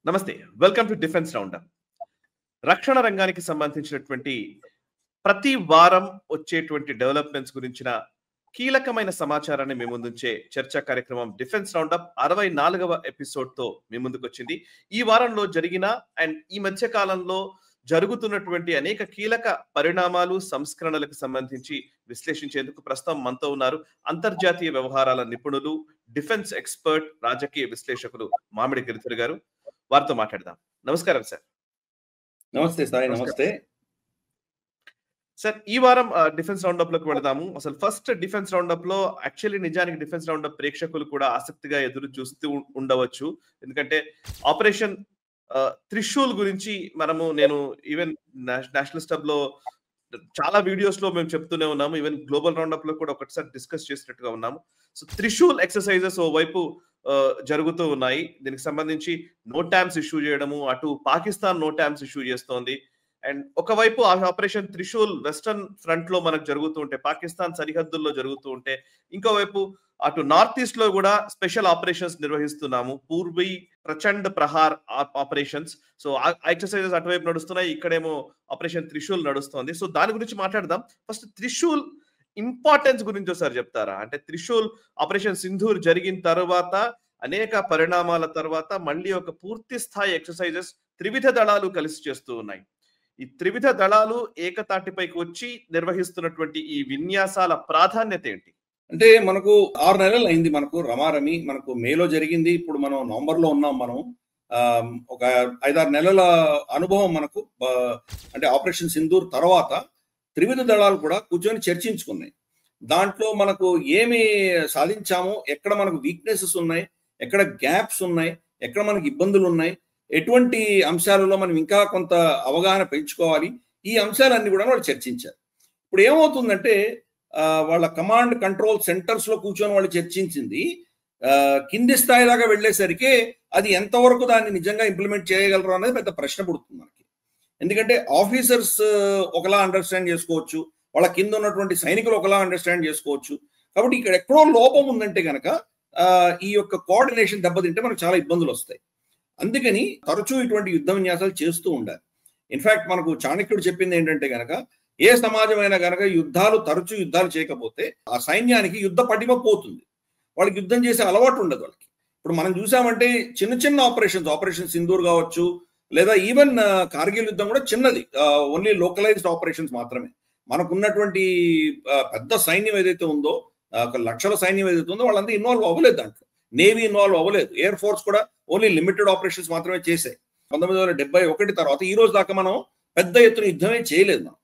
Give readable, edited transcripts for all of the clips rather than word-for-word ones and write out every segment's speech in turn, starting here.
నమస్తే. Welcome to defence roundup. రక్షణ రంగానికి సంబంధించినటువంటి ప్రతి వారం వచ్చేటువంటి డెవలప్‌మెంట్స్ గురించిన కీలకమైన సమాచారాన్ని మీ ముందుంచే చర్చా కార్యక్రమం డిఫెన్స్ రౌండప్ 64వ ఎపిసోడ్‌తో మీ ముందుకొచ్చింది. ఈ వారంలో జరిగిన అండ్ ఈ మధ్య కాలంలో జరుగుతున్నటువంటి అనేక కీలక పరిణామాలు, సంస్కరణలకు సంబంధించి విశ్లేషించేందుకు ప్రస్తుతం మనతో ఉన్నారు అంతర్జాతీయ వ్యవహారాల నిపుణులు, డిఫెన్స్ ఎక్స్‌పర్ట్, రాజకీయ విశ్లేషకులు మామిడి గిరిధర్ గారు. వారితో మాట్లాడదాం. నమస్కారం సార్. నమస్తే సాయి. నమస్తే సార్. ఈ వారం డిఫెన్స్ రౌండప్ లోకి వెళదాము. అసలు ఫస్ట్ డిఫెన్స్ రౌండప్ లో యాక్చువల్లీ నిజానికి డిఫెన్స్ రౌండప్ ప్రేక్షకులు కూడా ఆసక్తిగా ఎదురు చూస్తూ ఉండవచ్చు. ఎందుకంటే ఆపరేషన్ త్రిశూల్ గురించి నేను ఈవెన్ నేషనల్ స్టబ్ లో చాలా వీడియోస్ లో మేము చెప్తూనే ఉన్నాము. ఈవెన్ గ్లోబల్ రౌండప్ లో కూడా ఒకటిసారి డిస్కస్ చేసినట్టుగా ఉన్నాము. సో త్రిశూల్ ఎక్సర్సైజెస్ ఓ వైపు జరుగుతూ ఉన్నాయి. దీనికి సంబంధించి నో ట్యామ్స్ ఇష్యూ చేయడము, అటు పాకిస్తాన్ నో ట్యామ్స్ ఇష్యూ చేస్తోంది. అండ్ ఒకవైపు ఆపరేషన్ త్రిశూల్ వెస్టర్న్ ఫ్రంట్ లో మనకు జరుగుతూ ఉంటే, పాకిస్తాన్ సరిహద్దుల్లో జరుగుతూ ఉంటే, ఇంకోవైపు అటు నార్త్ ఈస్ట్ లో కూడా స్పెషల్ ఆపరేషన్స్ నిర్వహిస్తున్నాము. పూర్వీ ప్రచండ్ ప్రహార్ ఆపరేషన్స్. సో ఆ ఎక్సర్సైజెస్ అటువైపు నడుస్తున్నాయి, ఇక్కడేమో ఆపరేషన్ త్రిశూల్ నడుస్తోంది. సో దాని గురించి మాట్లాడదాం. ఫస్ట్ త్రిశూల్ ఇంపార్టెన్స్ గురించి ఒకసారి చెప్తారా? అంటే త్రిశూల్ ఆపరేషన్ సింధూర్ జరిగిన తర్వాత అనేక పరిణామాల తర్వాత మళ్ళీ ఒక పూర్తి స్థాయి ఎక్సర్సైజెస్ త్రివిధ దళాలు కలిసి చేస్తూ ఉన్నాయి. ఈ త్రివిధ దళాలు ఏకతాటిపైకి వచ్చి నిర్వహిస్తున్నటువంటి ఈ విన్యాసాల ప్రాధాన్యత ఏంటి? అంటే మనకు 6 నెలలు అయింది. మనకు రమారమి మనకు మేలో జరిగింది. ఇప్పుడు మనం నవంబర్లో ఉన్నాం. మనం ఒక 5-6 నెలల అనుభవం మనకు. అంటే ఆపరేషన్ సింధూర్ తర్వాత త్రివిధ దళాలు కూడా కూర్చొని చర్చించుకున్నాయి. దాంట్లో మనకు ఏమి సాధించాము, ఎక్కడ మనకు వీక్నెసెస్ ఉన్నాయి, ఎక్కడ గ్యాప్స్ ఉన్నాయి, ఎక్కడ మనకు ఇబ్బందులు ఉన్నాయి, ఎటువంటి అంశాలలో మనం ఇంకా కొంత అవగాహన పెంచుకోవాలి, ఈ అంశాలన్నీ కూడా వాళ్ళు చర్చించారు. ఇప్పుడు ఏమవుతుందంటే వాళ్ళ కమాండ్ కంట్రోల్ సెంటర్స్ లో కూర్చొని వాళ్ళు చర్చించింది కింది స్థాయి దాకా వెళ్ళేసరికి అది ఎంతవరకు దాన్ని నిజంగా ఇంప్లిమెంట్ చేయగలరు అనేది పెద్ద ప్రశ్న పుడుతుంది మనకి. ఎందుకంటే ఆఫీసర్స్ ఒకలా అండర్స్టాండ్ చేసుకోవచ్చు, వాళ్ళ కింద ఉన్నటువంటి సైనికులు ఒకలా అండర్స్టాండ్ చేసుకోవచ్చు. కాబట్టి ఇక్కడ ఎక్కడో లోపం ఉందంటే కనుక ఈ యొక్క కోఆర్డినేషన్ దెబ్బతింటే మనకు చాలా ఇబ్బందులు వస్తాయి. అందుకని తరచూ ఇటువంటి యుద్ధ విన్యాసాలు చేస్తూ ఉండాలి. ఇన్ఫాక్ట్ మనకు చాణక్యుడు చెప్పింది ఏంటంటే కనుక, ఏ సమాజమైనా కనుక తరచూ యుద్ధాలు చేయకపోతే ఆ సైన్యానికి యుద్ధ పటిమ పోతుంది, వాళ్ళకి యుద్ధం చేసే అలవాటు ఉండదు వాళ్ళకి. ఇప్పుడు మనం చూసామంటే చిన్న చిన్న ఆపరేషన్ సింధూర్ కావచ్చు, లేదా ఈవెన్ కార్గిల్ యుద్ధం కూడా చిన్నది, ఓన్లీ లోకలైజ్డ్ ఆపరేషన్స్ మాత్రమే. మనకున్నటువంటి పెద్ద సైన్యం ఏదైతే ఉందో, లక్షల సైన్యం ఏదైతే ఉందో వాళ్ళంతా ఇన్వాల్వ్ అవ్వలేదు దాంట్లో. నేవీ ఇన్వాల్వ్ అవ్వలేదు, ఎయిర్ ఫోర్స్ కూడా ఓన్లీ లిమిటెడ్ ఆపరేషన్స్ మాత్రమే చేశాయి. 1971 తర్వాత ఈ రోజు దాకా మనం పెద్ద ఎత్తున యుద్ధమే చేయలేదు మనం.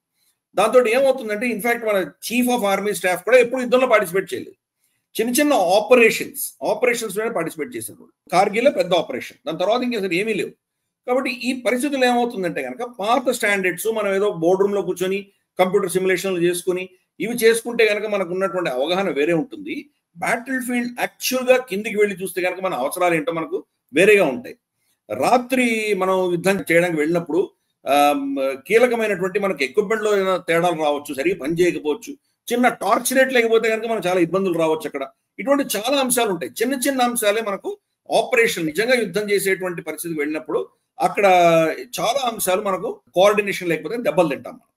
దాంతో ఏమవుతుందంటే ఇన్ఫాక్ట్ మన చీఫ్ ఆఫ్ ఆర్మీ స్టాఫ్ కూడా ఎప్పుడు యుద్ధంలో పార్టిసిపేట్ చేయలేదు. చిన్న చిన్న ఆపరేషన్స్ లోనే పార్టిసిపేట్ చేశారు. కార్గిల్ పెద్ద ఆపరేషన్, దాని తర్వాత ఇంకా అసలు ఏమీ లేవు. కాబట్టి ఈ పరిస్థితులు ఏమవుతుందంటే కనుక పాత స్టాండర్డ్స్ మనం ఏదో బోర్డు రూమ్ లో కూర్చొని కంప్యూటర్ సిమ్యులేషన్లు చేసుకుని ఇవి చేసుకుంటే కనుక మనకు ఉన్నటువంటి అవగాహన వేరే ఉంటుంది. బ్యాటిల్ ఫీల్డ్ యాక్చువల్ గా కిందికి వెళ్ళి చూస్తే కనుక మన అవసరాలు ఏంటో మనకు వేరేగా ఉంటాయి. రాత్రి మనం యుద్ధం చేయడానికి వెళ్ళినప్పుడు కీలకమైనటువంటి మనకు ఎక్విప్మెంట్ లో ఏదైనా తేడాలు రావచ్చు, సరిగ్గా పని చేయకపోవచ్చు, చిన్న టార్చ్ రేట్ లేకపోతే కనుక మనకు చాలా ఇబ్బందులు రావచ్చు. అక్కడ ఇటువంటి చాలా అంశాలు ఉంటాయి. చిన్న చిన్న అంశాలే మనకు ఆపరేషన్ నిజంగా యుద్ధం చేసేటువంటి పరిస్థితికి వెళ్ళినప్పుడు అక్కడ చాలా అంశాలు మనకు కోఆర్డినేషన్ లేకపోతే దెబ్బలు తింటాం మనం.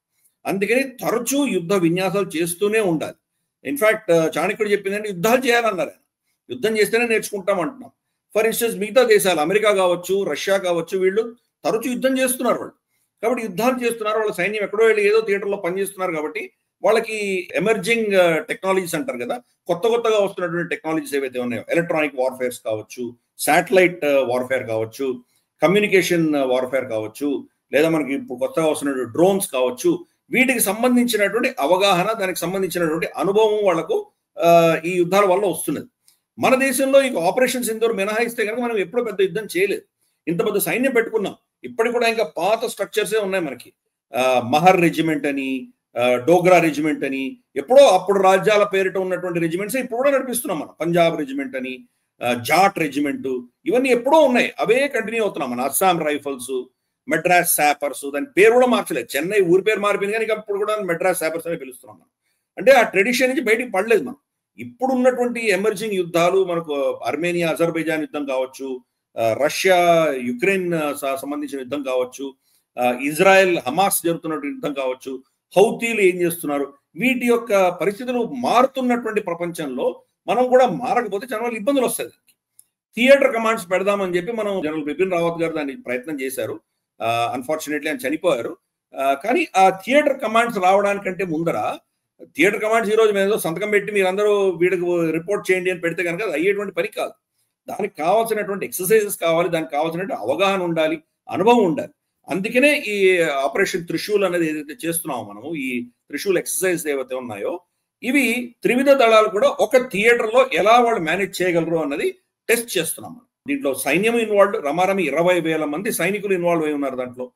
అందుకని తరచూ యుద్ధ విన్యాసాలు చేస్తూనే ఉండాలి. ఇన్ఫాక్ట్ చాణక్యుడు చెప్పిందంటే యుద్ధాలు చేయాలన్నారు. యుద్ధం చేస్తేనే నేర్చుకుంటాం అంటున్నాం. ఫర్ ఇన్స్టెన్స్ మిగతా దేశాలు అమెరికా కావచ్చు, రష్యా కావచ్చు, వీళ్ళు తరచూ యుద్ధం చేస్తున్నారు వాళ్ళు. కాబట్టి యుద్ధాలు చేస్తున్నారు, వాళ్ళ సైన్యం ఎక్కడో వెళ్ళి ఏదో థియేటర్లో పనిచేస్తున్నారు. కాబట్టి వాళ్ళకి ఎమర్జింగ్ టెక్నాలజీస్ అంటారు కదా, కొత్తగా వస్తున్నటువంటి టెక్నాలజీస్ ఏవైతే ఉన్నాయో, ఎలక్ట్రానిక్ వార్ఫేర్స్ కావచ్చు, శాటిలైట్ వార్ఫేర్ కావచ్చు, కమ్యూనికేషన్ వార్ఫేర్ కావచ్చు, లేదా మనకి ఇప్పుడు కొత్తగా వస్తున్నటువంటి డ్రోన్స్ కావచ్చు, వీటికి సంబంధించినటువంటి అవగాహన, దానికి సంబంధించినటువంటి అనుభవం వాళ్లకు ఈ యుద్ధాల వల్ల వస్తున్నది. మన దేశంలో ఈ ఆపరేషన్ సింధూర్ మినహాయిస్తే కనుక మనం ఎప్పుడూ పెద్ద యుద్ధం చేయలేదు. ఇంత పెద్ద సైన్యం పెట్టుకున్నాం, ఇప్పటికి కూడా ఇంకా పాత స్ట్రక్చర్సే ఉన్నాయి మనకి. మహర్ రెజిమెంట్ అని, డోగ్రా రెజిమెంట్ అని, ఎప్పుడో అప్పుడు రాజ్యాల పేరిట ఉన్నటువంటి రెజిమెంట్స్ ఇప్పుడు కూడా నడిపిస్తున్నాం మనం. పంజాబ్ రెజిమెంట్ అని, జాట్ రెజిమెంట్, ఇవన్నీ ఎప్పుడో ఉన్నాయి, అవే కంటిన్యూ అవుతున్నాం. మన అస్సాం రైఫల్స్, మెడ్రాస్ శాపర్స్, దాని పేరు కూడా మార్చలేదు. చెన్నై ఊరి పేరు మారిపోయింది కానీ అప్పుడు కూడా మెడ్రాస్ శాపర్స్ అని పిలుస్తున్నాం మనం. అంటే ఆ ట్రెడిషన్ నుంచి బయటికి పడలేదు మనం. ఇప్పుడు ఉన్నటువంటి ఎమర్జింగ్ యుద్ధాలు మనకు అర్మేనియా అజర్బైజాన్ యుద్ధం కావచ్చు, రష్యా యుక్రెయిన్ సంబంధించిన యుద్ధం కావచ్చు, ఇజ్రాయెల్ హమాస్ జరుగుతున్న యుద్ధం కావచ్చు, హౌతీలు ఏం చేస్తున్నారు, వీటి యొక్క పరిస్థితులు మారుతున్నటువంటి ప్రపంచంలో మనం కూడా మారకపోతే చాలా ఇబ్బందులు వస్తాయి. థియేటర్ కమాండ్స్ పెడదామని చెప్పి మనం జనరల్ బిపిన్ రావత్ గారు దాన్ని ప్రయత్నం చేశారు. అన్ఫార్చునేట్లీ ఆయన చనిపోయారు. కానీ ఆ థియేటర్ కమాండ్స్ రావడానికంటే ముందర థియేటర్ కమాండ్స్ ఈ రోజు మీద సంతకం పెట్టి మీరందరూ వీడికి రిపోర్ట్ చేయండి అని పెడితే కనుక అది అయ్యేటువంటి పని కాదు. దానికి కావాల్సినటువంటి ఎక్సర్సైజెస్ కావాలి, దానికి కావాల్సినటువంటి అవగాహన ఉండాలి, అనుభవం ఉండాలి. అందుకనే ఈ ఆపరేషన్ త్రిశూల్ అనేది ఏదైతే చేస్తున్నామో మనము, ఈ త్రిశూల్ ఎక్సర్సైజ్ ఏవైతే ఉన్నాయో ఇవి త్రివిధ దళాలు కూడా ఒక థియేటర్ లో ఎలా వాళ్ళు మేనేజ్ చేయగలరు అన్నది టెస్ట్ చేస్తున్నాం మనం. దీంట్లో సైన్యం ఇన్వాల్వ్, రమారమి 20,000 మంది సైనికులు ఇన్వాల్వ్ అయి ఉన్నారు దాంట్లో.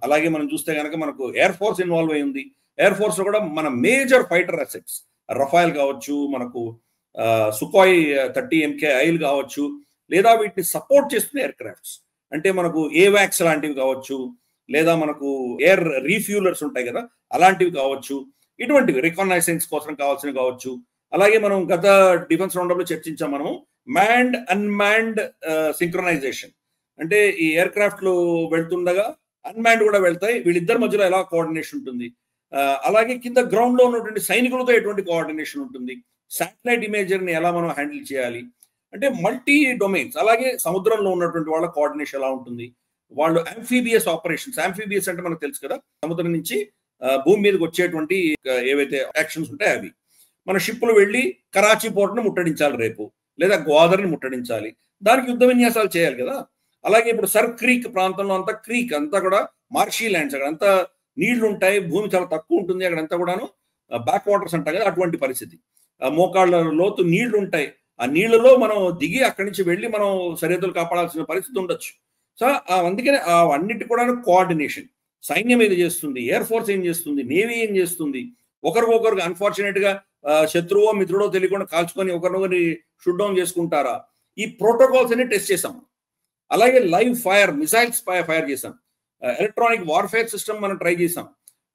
అలాగే మనం చూస్తే కనుక మనకు ఎయిర్ ఫోర్స్ ఇన్వాల్వ్ అయి ఉంది. ఎయిర్ ఫోర్స్ లో కూడా మన మేజర్ ఫైటర్ అసెట్స్ రఫాయల్ కావచ్చు, మనకు సుఖాయ్ 30 MKI కావచ్చు, లేదా వీటిని సపోర్ట్ చేస్తున్న ఎయిర్ క్రాఫ్ట్స్ అంటే మనకు ఏవాక్స్ లాంటివి కావచ్చు, లేదా మనకు ఎయిర్ రీఫ్యూలర్స్ ఉంటాయి కదా అలాంటివి కావచ్చు, ఇటువంటివి రికగ్నైసెన్స్ కోసం కావాల్సినవి కావచ్చు. అలాగే మనం గత డిఫెన్స్ రౌండప్ లో చర్చించాం మనము మ్యాన్డ్ అన్మాన్డ్ సింక్రనైజేషన్. అంటే ఈ ఎయిర్ క్రాఫ్ట్లు వెళ్తుండగా అన్మాన్డ్ కూడా వెళ్తాయి, వీళ్ళిద్దరి మధ్యలో ఎలా కోఆర్డినేషన్ ఉంటుంది. అలాగే కింద గ్రౌండ్ లో ఉన్నటువంటి సైనికులతో ఎటువంటి కోఆర్డినేషన్ ఉంటుంది, శాటిలైట్ ఇమేజరీని ఎలా మనం హ్యాండిల్ చేయాలి, అంటే మల్టీ డొమైన్స్. అలాగే సముద్రంలో ఉన్నటువంటి వాళ్ళ కోఆర్డినేషన్ ఎలా ఉంటుంది, వాళ్ళు అంఫీబియస్ ఆపరేషన్స్. అంఫీబియస్ అంటే మనకు తెలుసు కదా, సముద్రం నుంచి భూమి మీదకి వచ్చేటువంటి ఏవైతే యాక్షన్స్ ఉంటాయి అవి. మన షిప్లు వెళ్ళి కరాచీ పోర్ట్ను ముట్టడించాలి రేపు, లేదా గ్వాదర్ని ముట్టడించాలి, దానికి యుద్ధ విన్యాసాలు చేయాలి కదా. అలాగే ఇప్పుడు సర్ క్రీక్ ప్రాంతంలో అంతా క్రీక్ అంతా కూడా మార్షీ ల్యాండ్స్, అక్కడ అంతా నీళ్లు ఉంటాయి, భూమి చాలా తక్కువ ఉంటుంది, అక్కడంతా కూడాను బ్యాక్ వాటర్స్ అంటారు కదా అటువంటి పరిస్థితి. మోకాళ్ళ లోతు నీళ్లు ఉంటాయి, ఆ నీళ్లలో మనం దిగి అక్కడి నుంచి వెళ్ళి మనం సరిహద్దులు కాపాడాల్సిన పరిస్థితి ఉండొచ్చు. సో అందుకనే అన్నిటి కూడా కోఆర్డినేషన్ సైన్యం ఏది చేస్తుంది, ఎయిర్ ఫోర్స్ ఏం చేస్తుంది, నేవీ ఏం చేస్తుంది, ఒకరికొకరు అన్ఫార్చునేట్ గా శత్రువో మిత్రుడో తెలియకుండా కాల్చుకొని ఒకరినొకరిని షూట్ డౌన్ చేసుకుంటారా, ఈ ప్రోటోకాల్స్ అన్ని టెస్ట్ చేసాం. అలాగే లైవ్ ఫైర్ మిసైల్స్ ఫైర్ చేసాం, ఎలక్ట్రానిక్ వార్ఫేర్ సిస్టమ్ మనం ట్రై చేసాం.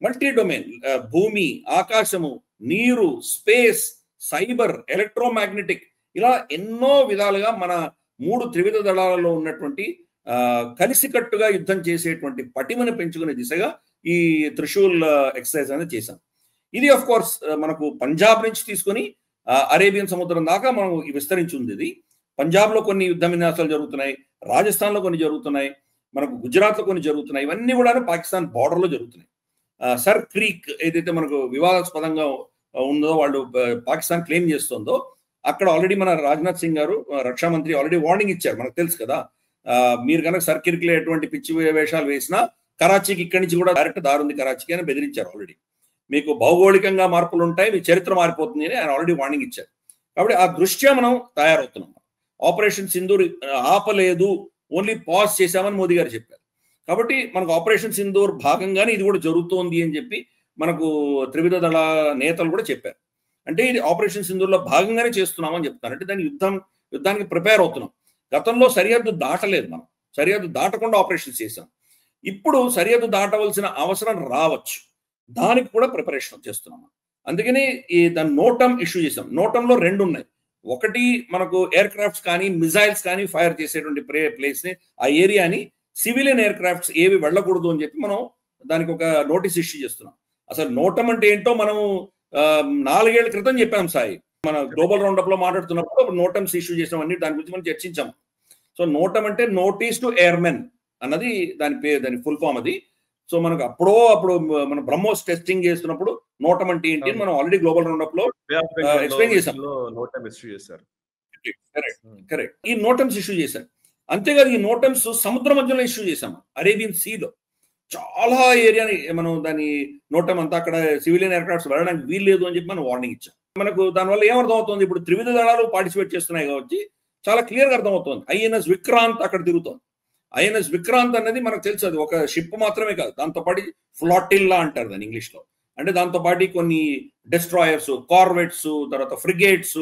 మల్టీ డొమైన్ భూమి, ఆకాశము, నీరు, స్పేస్, సైబర్, ఎలక్ట్రోమాగ్నెటిక్, ఇలా ఎన్నో విధాలుగా మన 3 త్రివిధ దళాలలో ఉన్నటువంటి కలిసికట్టుగా యుద్ధం చేసేటువంటి పటిమను పెంచుకునే దిశగా ఈ త్రిశూల్ ఎక్సర్సైజ్ అనేది చేశాం. ఇది ఆఫ్ కోర్స్ మనకు పంజాబ్ నుంచి తీసుకొని అరేబియన్ సముద్రం దాకా మనం విస్తరించి ఉంది. ఇది పంజాబ్ లో కొన్ని యుద్ధ విన్యాసాలు జరుగుతున్నాయి, రాజస్థాన్ లో కొన్ని జరుగుతున్నాయి, మనకు గుజరాత్ లో కొన్ని జరుగుతున్నాయి, ఇవన్నీ కూడా పాకిస్తాన్ బార్డర్ లో జరుగుతున్నాయి. సర్ క్రీక్ ఏదైతే మనకు వివాదాస్పదంగా ఉందో, వాళ్ళు పాకిస్తాన్ క్లెయిమ్ చేస్తుందో, అక్కడ ఆల్రెడీ మన రాజ్నాథ్ సింగ్ గారు రక్షా మంత్రి ఆల్రెడీ వార్నింగ్ ఇచ్చారు. మనకు తెలుసు కదా, మీరు కనుక సర్ క్రీక్ లో ఎటువంటి పిచ్చి వేషాలు వేసినా కరాచీకి ఇక్కడి నుంచి కూడా డైరెక్ట్ దారుంది కరాచీకి అని బెదిరించారు. ఆల్రెడీ మీకు భౌగోళికంగా మార్పులు ఉంటాయి, మీ చరిత్ర మారిపోతుంది అని ఆయన ఆల్రెడీ వార్నింగ్ ఇచ్చారు. కాబట్టి ఆ దృష్ట్యా మనం తయారవుతున్నాం. ఆపరేషన్ సింధూర్ ఆపలేదు, ఓన్లీ పాజ్ చేశామని మోదీ గారు చెప్పారు. కాబట్టి మనకు ఆపరేషన్ సింధూర్ భాగంగానే ఇది కూడా జరుగుతోంది అని చెప్పి మనకు త్రివిధ దళ నేతలు కూడా చెప్పారు. అంటే ఇది ఆపరేషన్ సింధూర్లో భాగంగానే చేస్తున్నామని చెప్తారు. అంటే యుద్ధానికి ప్రిపేర్ అవుతున్నాం. గతంలో సరిహద్దు దాటలేదు, మనం సరిహద్దు దాటకుండా ఆపరేషన్స్ చేశాం. ఇప్పుడు సరిహద్దు దాటవలసిన అవసరం రావచ్చు, దానికి కూడా ప్రిపరేషన్ చేస్తున్నాం. అందుకని దాని నోటమ్ ఇష్యూ చేసాం. నోటంలో 2 ఉన్నాయి. ఒకటి మనకు ఎయిర్ క్రాఫ్ట్స్ కానీ మిజైల్స్ కానీ ఫైర్ చేసేటువంటి ప్లేస్ ని, ఆ ఏరియాని సివిలియన్ ఎయిర్ క్రాఫ్ట్స్ ఏవి వెళ్ళకూడదు అని చెప్పి మనం దానికి ఒక నోటీస్ ఇష్యూ చేస్తున్నాం. అసలు నోటం అంటే ఏంటో మనం 4 ఏళ్ల క్రితం చెప్పాం సాయి, మన గ్లోబల్ రౌండప్ లో మాట్లాడుతున్నప్పుడు నోటమ్స్ ఇష్యూ చేసాం, అన్ని దాని గురించి మనం చర్చించాం. సో నోటం అంటే నోటీస్ టు ఎయిర్మెన్ అన్నది దాని పేరు, దాని ఫుల్ ఫామ్ అది. సో మనకు అప్పుడు మన బ్రహ్మోస్ టెస్టింగ్ చేస్తున్నప్పుడు నోటం అంటే ఏంటి మనం ఆల్రెడీ గ్లోబల్ రౌండప్ లో ఎక్స్ప్లెయిన్ చేసాం. కరెక్ట్, ఈ నోటమ్స్ ఇష్యూ చేశారు. అంతేకాదు ఈ నోటమ్స్ సముద్ర మధ్యలో ఇష్యూ చేసాం, అరేబియన్ సీలో చాలా ఏరియాని మనం దాని నోటం అంతా అక్కడ సివిలియన్ ఎయిర్ క్రాఫ్ట్స్ వెళ్ళడానికి వీల్లేదు అని చెప్పి మనం వార్నింగ్ ఇచ్చాం. మనకు దానివల్ల ఏమర్థం అవుతుంది, ఇప్పుడు త్రివిధ దళాలు పార్టిసిపేట్ చేస్తున్నాయి కాబట్టి చాలా క్లియర్ గా అర్థమవుతుంది. ఐఎన్ఎస్ విక్రాంత్ అక్కడ తిరుగుతుంది. ఐఎన్ఎస్ విక్రాంత్ అనేది మనకు తెలుసు, అది ఒక షిప్ మాత్రమే కాదు, దాంతోపాటు ఫ్లాటిల్లా అంటారు దాని ఇంగ్లీష్ లో. అంటే దాంతోపాటు కొన్ని డెస్ట్రాయర్స్, కార్వెట్స్, తర్వాత ఫ్రిగేట్స్,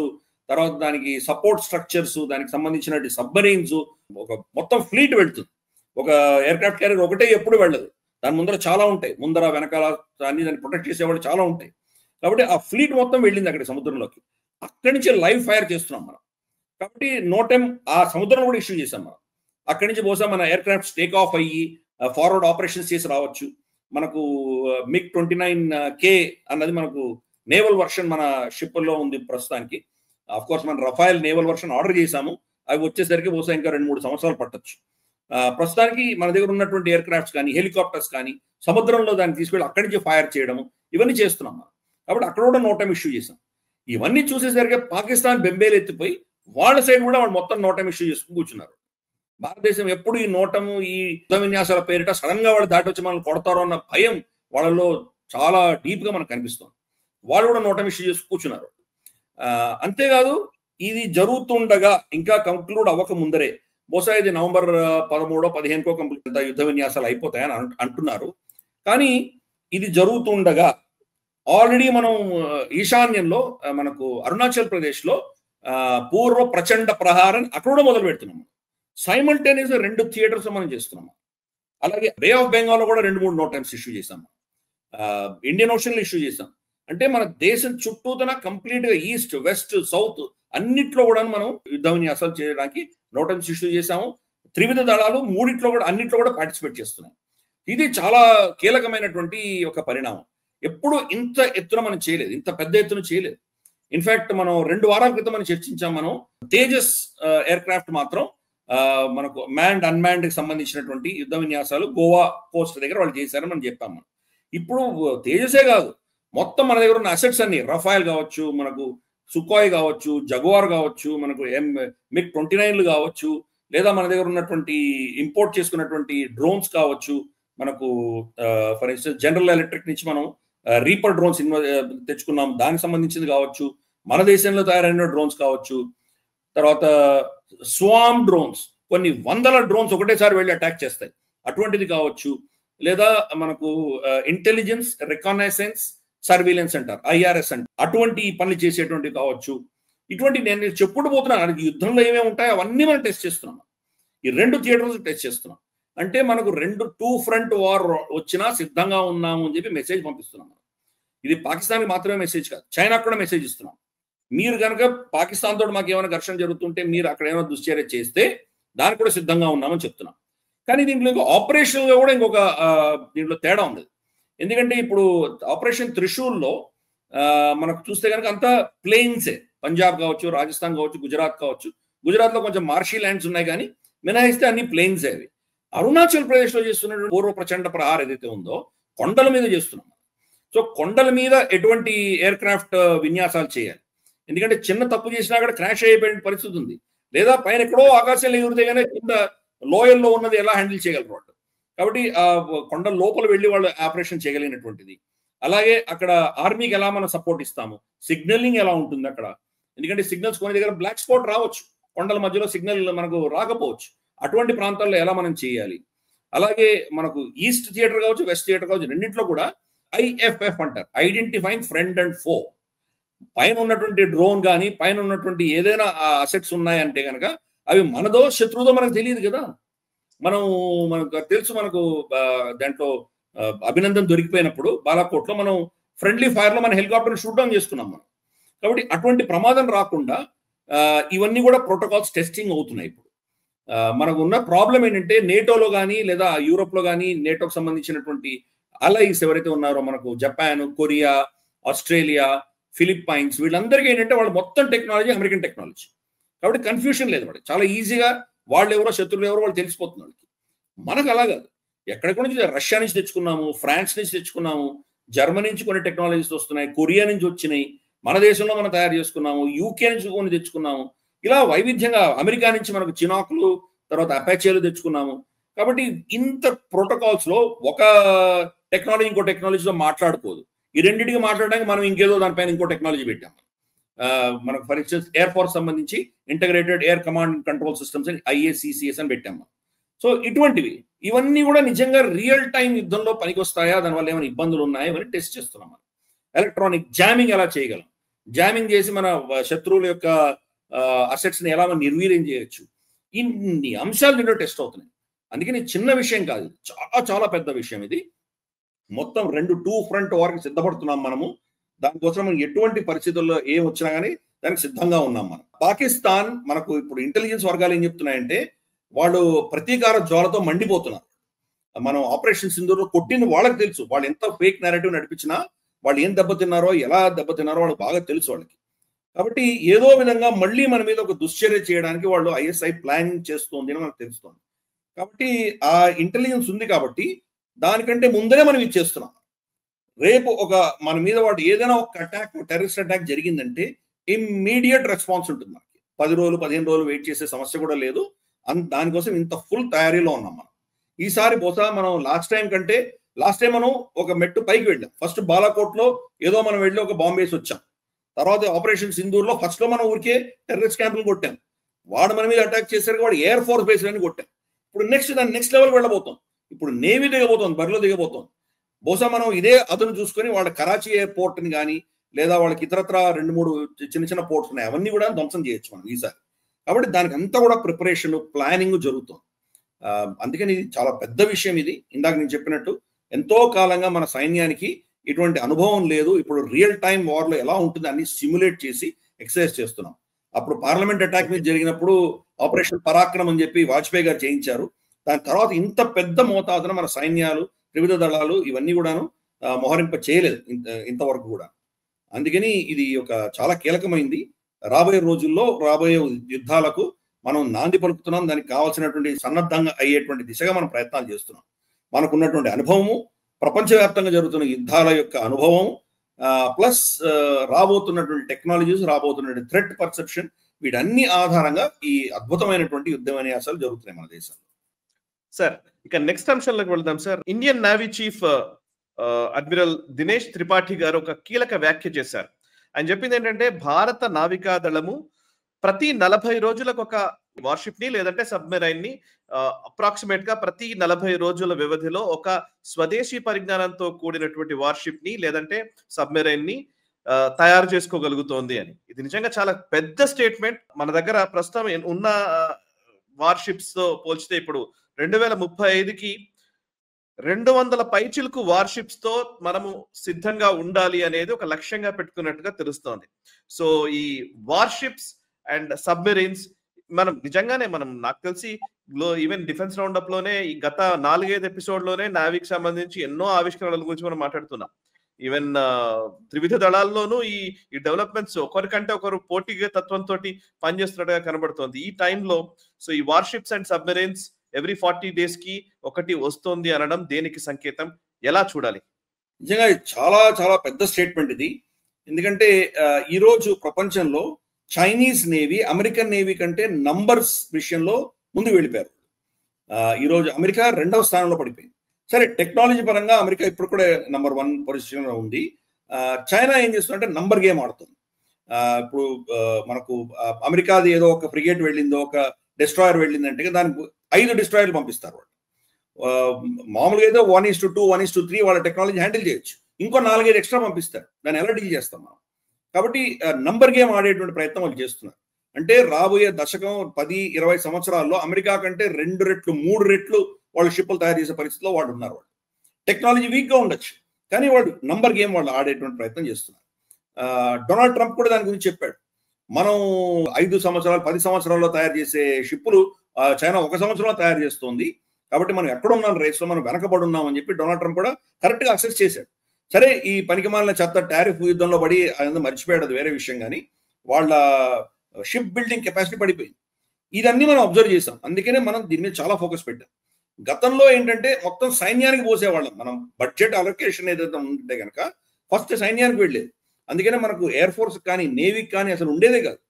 తర్వాత దానికి సపోర్ట్ స్ట్రక్చర్స్, దానికి సంబంధించిన సబ్మరీన్స్, ఒక మొత్తం ఫ్లీట్ వెళ్తుంది. ఒక ఎయిర్ క్రాఫ్ట్ క్యారియర్ ఒకటే ఎప్పుడు వెళ్ళదు, దాని ముందర చాలా ఉంటాయి, ముందర వెనకాల అన్ని దాన్ని ప్రొటెక్ట్ చేసేవాళ్ళు చాలా ఉంటాయి. కాబట్టి ఆ ఫ్లీట్ మొత్తం వెళ్ళింది అక్కడ సముద్రంలోకి. అక్కడి నుంచి లైవ్ ఫైర్ చేస్తున్నాం మనం. కాబట్టి నోటెం ఆ సముద్రం కూడా ఇష్యూ చేసాం మనం. అక్కడి నుంచి బహుశా మన ఎయిర్ క్రాఫ్ట్స్ టేక్ ఆఫ్ అయ్యి ఫార్వర్డ్ ఆపరేషన్స్ చేసి రావచ్చు. మనకు MiG-29K అన్నది మనకు నేవల్ వర్షన్ మన షిప్పుల్లో ఉంది ప్రస్తుతానికి. ఆఫ్ కోర్స్ మన రఫాయల్ నేవల్ వర్షన్ ఆర్డర్ చేశాము, అవి వచ్చేసరికి బహుశా ఇంకా 2-3 సంవత్సరాలు పట్టొచ్చు. ప్రస్తుతానికి మన దగ్గర ఉన్నటువంటి ఎయిర్ క్రాఫ్ట్స్ కానీ హెలికాప్టర్స్ కానీ సముద్రంలో దాన్ని తీసుకెళ్ళి అక్కడి నుంచి ఫైర్ చేయడము ఇవన్నీ చేస్తున్నాం మనం. కాబట్టి అక్కడ కూడా నోటం ఇష్యూ చేసాం. ఇవన్నీ చూసేసరికి పాకిస్తాన్ బెంబేలు ఎత్తిపోయి వాళ్ళ సైడ్ కూడా వాళ్ళు మొత్తం నోటం ఇష్యూ చేసుకుని కూర్చున్నారు. భారతదేశం ఎప్పుడు ఈ నోటము ఈ యుద్ధ విన్యాసాల పేరిట సడన్ గా వాళ్ళు దాటి వచ్చి మనల్ని కొడతారో అన్న భయం వాళ్ళలో చాలా డీప్ గా మనకు కనిపిస్తుంది. వాళ్ళు కూడా నోటం ఇష్యూ చేసి కూర్చున్నారు. అంతేకాదు ఇది జరుగుతుండగా ఇంకా కంక్లూడ్ అవ్వక ముందరే బహుశా ఇది నవంబర్ 13-15 కంప్లీట్ యుద్ధ విన్యాసాలు అయిపోతాయని అంటున్నారు. కానీ ఇది జరుగుతుండగా ఆల్రెడీ మనం ఈశాన్యంలో మనకు అరుణాచల్ ప్రదేశ్ లో పూర్వ ప్రచండ ప్రహారం అక్కడ కూడా మొదలు పెడుతున్నాము. సైమల్టేనియస్ 2 థియేటర్స్ మనం చేస్తున్నాము. అలాగే బే ఆఫ్ బెంగాల్ లో కూడా 2-3 నోటమ్స్ ఇష్యూ చేశాము. ఇండియన్ ఓషన్ లో ఇష్యూ చేశాం. అంటే మన దేశం చుట్టూతన కంప్లీట్ గా ఈస్ట్ వెస్ట్ సౌత్ అన్నిట్లో కూడా మనం యుద్ధ విన్యాసాలు చేయడానికి నోటమ్స్ ఇష్యూ చేశాము. త్రివిధ దళాలు మూడిట్లో కూడా అన్నిట్లో కూడా పార్టిసిపేట్ చేస్తున్నాయి. ఇది చాలా కీలకమైనటువంటి ఒక పరిణామం. ఎప్పుడు ఇంత ఎత్తున మనం చేయలేదు, ఇంత పెద్ద ఎత్తున చేయలేదు. ఇన్ఫాక్ట్ మనం 2 వారాల క్రితం మనం చర్చించాం. మనం తేజస్ ఎయిర్ క్రాఫ్ట్ మాత్రం మనకు మ్యాన్డ్ అన్మ్యాన్డ్ కి సంబంధించినటువంటి యుద్ధ విన్యాసాలు గోవా కోస్ట్ దగ్గర వాళ్ళు చేశారని మనం చెప్పాం. మనం ఇప్పుడు తేజసే కాదు, మొత్తం మన దగ్గర ఉన్న అసెట్స్ అన్ని రఫాయల్ కావచ్చు, మనకు సుకోయ్ కావచ్చు, జగువార్ కావచ్చు, మనకు MiG-29లు కావచ్చు, లేదా మన దగ్గర ఉన్నటువంటి ఇంపోర్ట్ చేసుకున్నటువంటి డ్రోన్స్ కావచ్చు, మనకు ఫర్ ఇన్స్టెన్స్ జనరల్ ఎలక్ట్రిక్ నుంచి మనం రీపర్ డ్రోన్స్ తెచ్చుకున్నాం, దానికి సంబంధించింది కావచ్చు, మన దేశంలో తయారైన డ్రోన్స్ కావచ్చు, తర్వాత స్వామ్ డ్రోన్స్ కొన్ని వందల డ్రోన్స్ ఒకటేసారి వెళ్ళి అటాక్ చేస్తాయి, అటువంటిది కావచ్చు, లేదా మనకు ఇంటెలిజెన్స్ రికగ్నైసెన్స్ సర్వీలెన్స్ అంటారు, IRS అంటారు, అటువంటి పనులు చేసేటువంటివి కావచ్చు. ఇటువంటి నేను చెప్పుడు పోతున్నాను, యుద్ధంలో ఏమేమి ఉంటాయో అవన్నీ మనం టెస్ట్ చేస్తున్నాం. ఈ 2 థియేటర్స్ టెస్ట్ చేస్తున్నాం. అంటే మనకు 2 ఫ్రంట్ వార్ వచ్చినా సిద్ధంగా ఉన్నాము అని చెప్పి మెసేజ్ పంపిస్తున్నాం. ఇది పాకిస్తాన్కి మాత్రమే మెసేజ్ కాదు, చైనాకు కూడా మెసేజ్ ఇస్తున్నాం. మీరు కనుక పాకిస్తాన్ తోటి మాకు ఏమైనా ఘర్షణ జరుగుతుంటే మీరు అక్కడ ఏమైనా దుశ్చర్య చేస్తే దానికి కూడా సిద్ధంగా ఉన్నామని చెప్తున్నాం. కానీ దీంట్లో ఇంకో ఆపరేషనల్ గా కూడా ఇంకొక దీంట్లో తేడా ఉంది. ఎందుకంటే ఇప్పుడు ఆపరేషన్ త్రిశూల్లో మనకు చూస్తే కనుక అంతా ప్లెయిన్సే, పంజాబ్ కావచ్చు, రాజస్థాన్ కావచ్చు, గుజరాత్ కావచ్చు. గుజరాత్ లో కొంచెం మార్షీ ల్యాండ్స్ ఉన్నాయి, కానీ మినహాయిస్తే అన్ని ప్లెయిన్సే అవి. అరుణాచల్ ప్రదేశ్ లో చేస్తున్నటువంటి పూర్వ ప్రచండ ప్రహార్ ఏదైతే ఉందో కొండల మీద చేస్తున్నాం. సో కొండల మీద ఎటువంటి ఎయిర్ క్రాఫ్ట్ విన్యాసాలు చేయాలి, ఎందుకంటే చిన్న తప్పు చేసినా కూడా క్రాష్ అయిపోయిన పరిస్థితి ఉంది, లేదా పైన ఎక్కడో ఆకాశంలో ఎగురితే కానీ కింద లోయల్లో ఉన్నది ఎలా హ్యాండిల్ చేయగలరు వాళ్ళు. కాబట్టి ఆ కొండ లోపల వెళ్ళి వాళ్ళు ఆపరేషన్ చేయగలిగినటువంటిది. అలాగే అక్కడ ఆర్మీకి ఎలా మనం సపోర్ట్ ఇస్తాము, సిగ్నలింగ్ ఎలా ఉంటుంది అక్కడ, ఎందుకంటే సిగ్నల్స్ కొన్ని దగ్గర బ్లాక్ స్పాట్ రావచ్చు, కొండల మధ్యలో సిగ్నల్ మనకు రాకపోవచ్చు, అటువంటి ప్రాంతాల్లో ఎలా మనం చేయాలి. అలాగే మనకు ఈస్ట్ థియేటర్ కావచ్చు, వెస్ట్ థియేటర్ కావచ్చు, రెండింటిలో కూడా IFF అంటారు, ఐడెంటిఫైయింగ్ ఫ్రెండ్ అండ్ ఫో. పైన ఉన్నటువంటి డ్రోన్ కానీ పైన ఉన్నటువంటి ఏదైనా అసెట్స్ ఉన్నాయంటే కనుక అవి మనదో శత్రువుదో మనకు తెలియదు కదా. మనకు తెలుసు, మనకు దాంట్లో అభినందన్ దొరికిపోయినప్పుడు బాలాకోట్లో మనం ఫ్రెండ్లీ ఫైర్ లో మన హెలికాప్టర్ షూట్ డౌన్ చేసుకున్నాం మనం. కాబట్టి అటువంటి ప్రమాదం రాకుండా ఇవన్నీ కూడా ప్రోటోకాల్స్ టెస్టింగ్ అవుతున్నాయి. ఇప్పుడు మనకు ఉన్న ప్రాబ్లం ఏంటంటే నేటోలో కానీ లేదా యూరోప్ లో కానీ నేటోకి సంబంధించినటువంటి అలైస్ ఎవరైతే ఉన్నారో మనకు జపాన్, కొరియా, ఆస్ట్రేలియా, ఫిలిప్పైన్స్, వీళ్ళందరికీ ఏంటంటే వాళ్ళు మొత్తం టెక్నాలజీ అమెరికన్ టెక్నాలజీ. కాబట్టి కన్ఫ్యూషన్ లేదు, వాడు చాలా ఈజీగా వాళ్ళు ఎవరో శత్రువులు ఎవరో వాళ్ళు తెలిసిపోతుంది వాళ్ళకి. మనకు అలా కాదు, ఎక్కడెక్కడ నుంచి రష్యా నుంచి తెచ్చుకున్నాము, ఫ్రాన్స్ నుంచి తెచ్చుకున్నాము, జర్మనీ నుంచి కొన్ని టెక్నాలజీస్ వస్తున్నాయి, కొరియా నుంచి వచ్చినాయి, మన దేశంలో మనం తయారు చేసుకున్నాము, UK నుంచి కొన్ని తెచ్చుకున్నాము, ఇలా వైవిధ్యంగా అమెరికా నుంచి మనకు చినాకులు, తర్వాత అపాచేలు తెచ్చుకున్నాము. కాబట్టి ఇంత ప్రోటోకాల్స్ లో ఒక టెక్నాలజీ ఇంకో టెక్నాలజీలో మాట్లాడుకోదు. ఈ రెండింటికి మాట్లాడడానికి మనం ఇంకేదో దానిపైన ఇంకో టెక్నాలజీ పెట్టాము. మనకు ఫర్ ఇన్స్టెన్స్ ఎయిర్ ఫోర్స్ సంబంధించి integrated air command control systems అని IACCS అని పెట్టాము. సో ఇటువంటివి ఇవన్నీ కూడా నిజంగా రియల్ టైం యుద్ధంలో పనికొస్తాయా, దానివల్ల ఏమైనా ఇబ్బందులు ఉన్నాయా అని టెస్ట్ చేస్తున్నాం. మనం ఎలక్ట్రానిక్ జామింగ్ ఎలా చేయగలం, జామింగ్ చేసి మన శత్రువుల యొక్క అసెట్స్ ని ఎలా మనం నిర్వీర్యం చేయొచ్చు, ఇన్ని అంశాలు దీంట్లో టెస్ట్ అవుతున్నాయి. అందుకని చిన్న విషయం కాదు, చాలా చాలా పెద్ద విషయం ఇది. మొత్తం 2 ఫ్రంట్ వార్కి సిద్ధపడుతున్నాం మనము. దానికోసం మనం ఎటువంటి పరిస్థితుల్లో ఏం వచ్చినా కానీ దానికి సిద్ధంగా ఉన్నాం మనం. పాకిస్తాన్ మనకు ఇప్పుడు ఇంటెలిజెన్స్ వర్గాలు ఏం చెప్తున్నాయంటే వాళ్ళు ప్రతీకార జ్వాలతో మండిపోతున్నారు. మనం ఆపరేషన్ సింధూర్లో కొట్టింది వాళ్ళకి తెలుసు. వాళ్ళు ఎంత ఫేక్ నేరేటివ్ నడిపించినా వాళ్ళు ఏం దెబ్బతిన్నారో, ఎలా దెబ్బతిన్నారో వాళ్ళకి బాగా తెలుసు వాళ్ళకి. కాబట్టి ఏదో విధంగా మళ్ళీ మన మీద ఒక దుశ్చర్య చేయడానికి వాళ్ళు ఐఎస్ఐ ప్లానింగ్ చేస్తోంది అని మనకు తెలుస్తుంది. కాబట్టి ఆ ఇంటెలిజెన్స్ ఉంది కాబట్టి దానికంటే ముందరే మనం ఇది చేస్తున్నాం. రేపు ఒక మన మీద వాడు ఏదైనా ఒక అటాక్, టెర్రరిస్ట్ అటాక్ జరిగిందంటే ఇమ్మీడియట్ రెస్పాన్స్ ఉంటుంది. మనకి 10 రోజులు 15 రోజులు వెయిట్ చేసే సమస్య కూడా లేదు. దానికోసం ఇంత ఫుల్ తయారీలో ఉన్నాం మనం. ఈసారి బహుశా మనం లాస్ట్ టైం మనం ఒక మెట్టు పైకి వెళ్ళాం. ఫస్ట్ బాలాకోట్లో ఏదో మనం వెళ్ళి ఒక బాంబు వేసి వచ్చాం. తర్వాత ఆపరేషన్ సింధూర్లో ఫస్ట్ లో మనం ఊరికే టెర్రరిస్ట్ క్యాంపులు కొట్టాం. వాడు మన మీద అటాక్ చేసరికి వాడు ఎయిర్ ఫోర్స్ బేస్ అని కొట్టాం. ఇప్పుడు నెక్స్ట్ లెవెల్ వెళ్ళబోతాం. ఇప్పుడు నేవీ దిగబోతోంది, బరిలో దిగబోతోంది. బహుశా మనం ఇదే అదును చూసుకొని వాళ్ళ కరాచీ ఎయిర్పోర్ట్ ని కానీ లేదా వాళ్ళకి ఇతరత్ర 2-3 చిన్న పోర్ట్స్ ఉన్నాయి, అవన్నీ కూడా ధ్వంసం చేయొచ్చు మనం ఈసారి. కాబట్టి దానికి అంతా కూడా ప్రిపరేషన్, ప్లానింగ్ జరుగుతుంది. అందుకని ఇది చాలా పెద్ద విషయం. ఇది ఇందాక నేను చెప్పినట్టు ఎంతో కాలంగా మన సైన్యానికి ఇటువంటి అనుభవం లేదు. ఇప్పుడు రియల్ టైం వార్లో ఎలా ఉంటుంది అన్ని సిమ్యులేట్ చేసి ఎక్సర్సైజ్ చేస్తున్నాం. అప్పుడు పార్లమెంట్ అటాక్ మీద జరిగినప్పుడు ఆపరేషన్ పరాక్రమ్ అని చెప్పి వాజ్పేయి గారు చేయించారు. దాని తర్వాత ఇంత పెద్ద మోతాదున మన సైన్యాలు, త్రివిధ దళాలు ఇవన్నీ కూడాను మోహరింప చేయలేదు ఇంతవరకు కూడా. అందుకని ఇది ఒక చాలా కీలకమైంది. రాబోయే రోజుల్లో రాబోయే యుద్ధాలకు మనం నాంది పలుకుతున్నాం. దానికి కావాల్సినటువంటి సన్నద్ధంగా అయ్యేటువంటి దిశగా మనం ప్రయత్నాలు చేస్తున్నాం. మనకున్నటువంటి అనుభవము, ప్రపంచవ్యాప్తంగా జరుగుతున్న యుద్ధాల యొక్క అనుభవం, ప్లస్ రాబోతున్నటువంటి టెక్నాలజీస్, రాబోతున్నటువంటి థ్రెట్ పర్సెప్షన్, వీటన్ని ఆధారంగా ఈ అద్భుతమైనటువంటి యుద్ధం విన్యాసాలు జరుగుతున్నాయి మన దేశంలో. సార్, ఇక నెక్స్ట్ అంశంలోకి వెళ్దాం sir. Indian navy chief admiral Dinesh Tripathi గారు ఒక కీలక వ్యాఖ్య చేశారు. ఆయన చెప్పింది ఏంటంటే, భారత నావికా దళము ప్రతి 40 రోజులకు ఒక వార్షిప్ ని లేదంటే సబ్మెరైన్ ని అప్రాక్సిమేట్ గా ప్రతి 40 రోజుల వ్యవధిలో ఒక స్వదేశీ పరిజ్ఞానంతో కూడినటువంటి వార్షిప్ ని లేదంటే సబ్మెరైన్ ని తయారు చేసుకోగలుగుతోంది అని. ఇది నిజంగా చాలా పెద్ద స్టేట్మెంట్. మన దగ్గర ప్రస్తుతం ఉన్న వార్షిప్స్ తో పోల్చితే ఇప్పుడు 2035కి 200 పైచిలకు వార్షిప్స్ తో మనము సిద్ధంగా ఉండాలి అనేది ఒక లక్ష్యంగా పెట్టుకున్నట్టుగా తెలుస్తోంది. సో ఈ వార్షిప్స్ అండ్ సబ్మెరైన్స్ మనం నిజంగానే నాకు తెలిసి ఈవెన్ డిఫెన్స్ రౌండ్ అప్ లోనే ఈ గత 4-5 ఎపిసోడ్ లోనే నావికి సంబంధించి ఎన్నో ఆవిష్కరణల గురించి మనం మాట్లాడుతున్నాం. ఈవెన్ త్రివిధ దళాల్లోనూ ఈ డెవలప్మెంట్స్ ఒకరికంటే ఒకరు పోటీగా తత్వంతో పనిచేస్తున్నట్టుగా కనబడుతోంది ఈ టైంలో. సో ఈ warships and submarines every 40 days కి ఒకటి వస్తుంది అనడం దేనికి సంకేతం, ఎలా చూడాలి? నిజంగా చాలా చాలా పెద్ద స్టేట్మెంట్ ఇది. ఎందుకంటే ఈ రోజు ప్రపంచంలో చైనీస్ నేవీ అమెరికన్ నేవీ కంటే నంబర్స్ విషయంలో ముందుకు వెళ్ళిపోయారు. ఈరోజు అమెరికా 2వ స్థానంలో పడిపోయింది. సరే, టెక్నాలజీ పరంగా అమెరికా ఇప్పుడు కూడా నెంబర్ 1 పొజిషన్ లో ఉంది. చైనా ఏం చేస్తుందంటే నంబర్ గేమ్ ఆడుతుంది. ఇప్పుడు మనకు అమెరికాది ఏదో ఒక ఫ్రిగేట్ వెళ్ళిందో, ఒక డిస్ట్రాయర్ వెళ్ళిందంటే దానికి 5 డిస్ట్రాయర్లు పంపిస్తారు వాళ్ళు. మామూలుగా ఏదో 1:2, 1:3 వాళ్ళ టెక్నాలజీ హ్యాండిల్ చేయొచ్చు. ఇంకో 4-5 ఎక్స్ట్రా పంపిస్తారు. దాన్ని ఎలా డీల్ చేస్తాం మనం? కాబట్టి నంబర్ గేమ్ ఆడేటువంటి ప్రయత్నం వాళ్ళు చేస్తున్నారు. అంటే రాబోయే దశకం 10-20 సంవత్సరాల్లో అమెరికా కంటే 2 రెట్లు 3 రెట్లు వాళ్ళు షిప్పులు తయారు చేసే పరిస్థితిలో వాళ్ళు ఉన్నారు. వాళ్ళు టెక్నాలజీ వీక్గా ఉండొచ్చు, కానీ వాళ్ళు నంబర్ గేమ్ వాళ్ళు ఆడేటువంటి ప్రయత్నం చేస్తున్నారు. డొనాల్డ్ ట్రంప్ కూడా దాని గురించి చెప్పాడు. మనం 5 సంవత్సరాలు 10 సంవత్సరాల్లో తయారు చేసే షిప్పులు చైనా 1 సంవత్సరంలో తయారు చేస్తుంది. కాబట్టి మనం ఎక్కడున్నాం రేస్లో, మనం వెనకబడి ఉన్నాం అని చెప్పి డొనాల్డ్ ట్రంప్ కూడా కరెక్ట్గా అసెస్ చేశాడు. సరే, ఈ పనికిమాలిన చెత్త టారిఫ్ యుద్ధంలో పడి ఆయన మర్చిపోయాడు, అది వేరే విషయం. కానీ వాళ్ళ షిప్ బిల్డింగ్ కెపాసిటీ పడిపోయింది. ఇదన్నీ మనం అబ్జర్వ్ చేసాం. అందుకనే మనం దీని మీద చాలా ఫోకస్ పెట్టాం. గతంలో ఏంటంటే మొత్తం సైన్యానికి పోసేవాళ్ళం. మనం బడ్జెట్ అలొకేషన్ ఏదైతే ఉంటే కనుక ఫస్ట్ సైన్యానికి వెళ్ళేది. అందుకనే మనకు ఎయిర్ ఫోర్స్ కానీ నేవీకి కానీ అసలు ఉండేదే కాదు.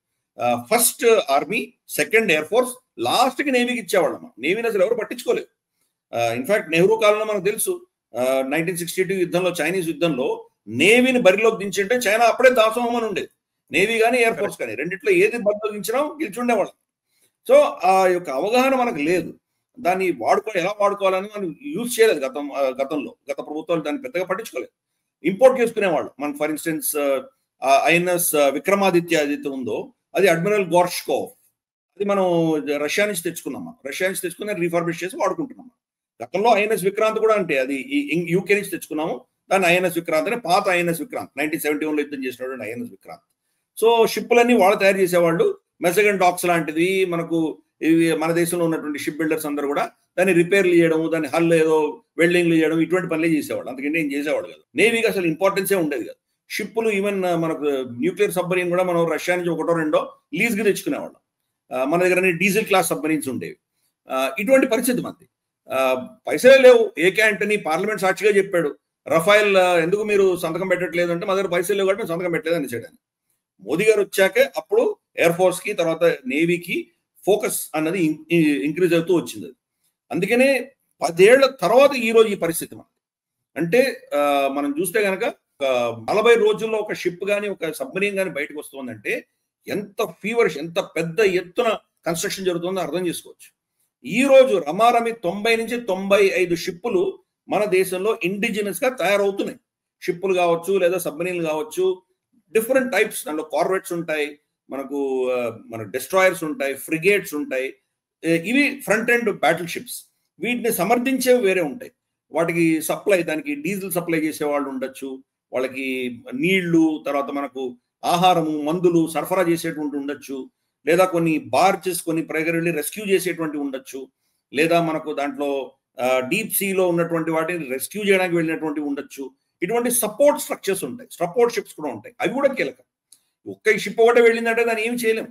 First army, second air force, లాస్ట్కి నేవీకి ఇచ్చేవాళ్ళం. నేవీని అసలు ఎవరు పట్టించుకోలేదు. ఇన్ఫాక్ట్ నెహ్రూ కాలంలో మనకు తెలుసు 1962 యుద్ధంలో, చైనీస్ యుద్ధంలో నేవీని బరిలోకి దించింటే చైనా అప్పుడే దాసోహమని ఉండేది. నేవీ కానీ ఎయిర్ ఫోర్స్ కానీ రెండిట్లో ఏది బరిలో దించినా గెలిచుండేవాళ్ళం. సో ఆ యొక్క అవగాహన మనకు లేదు. దాన్ని ఎలా వాడుకోవాలని మనం యూజ్ చేయలేదు గతంలో. గత ప్రభుత్వాలు దాన్ని పెద్దగా పట్టించుకోలేదు. ఇంపోర్ట్ చేసుకునేవాళ్ళు. మనం ఫర్ ఇన్స్టెన్స్ ఐఎన్ఎస్ విక్రమాదిత్య ఏదైతే ఉందో అది అడ్మిరల్ గోర్ష్కోవ్, అది మనం రష్యా నుంచి తెచ్చుకున్నాం. రష్యా నుంచి తెచ్చుకుని రీఫర్బిష్ చేసి వాడుకుంటున్నాం. గతంలో ఐఎన్ఎస్ విక్రాంత్ కూడా అంటే అది యూకే నుంచి తెచ్చుకున్నాము. దాన్ని ఐఎన్ఎస్ విక్రాంత్ అని, పాత ఐఎన్ఎస్ విక్రాంత్ 1971లో యుద్ధం చేసినటువంటి ఐఎన్ఎస్ విక్రాంత్. సో షిప్పులన్నీ వాళ్ళు తయారు చేసేవాళ్ళు. మెసగన్ డాక్స్ లాంటిది, మనకు ఇవి మన దేశంలో ఉన్నటువంటి షిప్ బిల్డర్స్ అందరూ కూడా దాన్ని రిపేర్లు చేయడం, దాన్ని హల్ ఏదో వెల్డింగ్లు చేయడం, ఇటువంటి పనులే చేసేవాళ్ళు. అందుకంటే ఏం చేసేవాడు కదా. నేవీకి అసలు ఇంపార్టెన్సే ఉండేది కదా. షిప్పులు ఈవెన్ మనకు న్యూక్లియర్ సబ్మరీన్ కూడా మనం రష్యా నుంచి ఒకటో రెండో లీజ్కి తెచ్చుకునేవాళ్ళం. మన దగ్గర డీజిల్ క్లాస్ సబ్మరీన్స్ ఉండేవి. ఇటువంటి పరిస్థితి మనది. పైసలే లేవు. ఏకే ఆంటనీ పార్లమెంట్ సాక్షిగా చెప్పాడు, రఫాయిల్ ఎందుకు మీరు సంతకం పెట్టట్లేదు అంటే మా దగ్గర పైసలు లేవు కాబట్టి మేము సంతకం పెట్టలేదు అని చెప్పాడు. మోదీ గారు వచ్చాకే అప్పుడు ఎయిర్ ఫోర్స్ కి తర్వాత నేవీకి ఫోకస్ అన్నది ఇంక్రీజ్ అవుతూ వచ్చింది. అందుకనే 10 ఏళ్ల తర్వాత ఈ రోజు ఈ పరిస్థితి మనది. అంటే మనం చూస్తే కనుక 40 రోజుల్లో ఒక షిప్ కానీ ఒక సబ్మరీన్ కానీ బయటకు వస్తుందంటే ఎంత ఫీవరిష్, ఎంత పెద్ద ఎత్తున కన్స్ట్రక్షన్ జరుగుతుందో అర్థం చేసుకోవచ్చు. ఈ రోజు రమారమి 90 నుంచి 95 షిప్పులు మన దేశంలో ఇండిజినస్ గా తయారవుతున్నాయి. షిప్పులు కావచ్చు లేదా సబ్మరీన్లు కావచ్చు, డిఫరెంట్ టైప్స్. దాంట్లో కార్వెట్స్ ఉంటాయి, మన డిస్ట్రాయర్స్ ఉంటాయి, ఫ్రిగేట్స్ ఉంటాయి. ఇవి ఫ్రంట్ ఎండ్ బ్యాటిల్ షిప్స్. వీటిని సమర్థించేవి వేరే ఉంటాయి. వాటికి సప్లై, దానికి డీజిల్ సప్లై చేసే వాళ్ళు ఉండొచ్చు, వాళ్ళకి నీళ్లు, తర్వాత మనకు ఆహారము, మందులు సరఫరా చేసేటువంటి ఉండొచ్చు, లేదా కొన్ని బార్జెస్, కొన్ని ప్రగరెళ్ళి రెస్క్యూ చేసేటువంటి ఉండొచ్చు, లేదా మనకు దాంట్లో డీప్ సీలో ఉన్నటువంటి వాటిని రెస్క్యూ చేయడానికి వెళ్ళినటువంటి ఉండొచ్చు. ఇటువంటి సపోర్ట్ స్ట్రక్చర్స్ ఉంటాయి, సపోర్ట్ షిప్స్ కూడా ఉంటాయి. అవి కూడా కీలకం. ఒక్క షిప్ ఒకటే వెళ్ళిందంటే దాన్ని ఏం చేయలేం.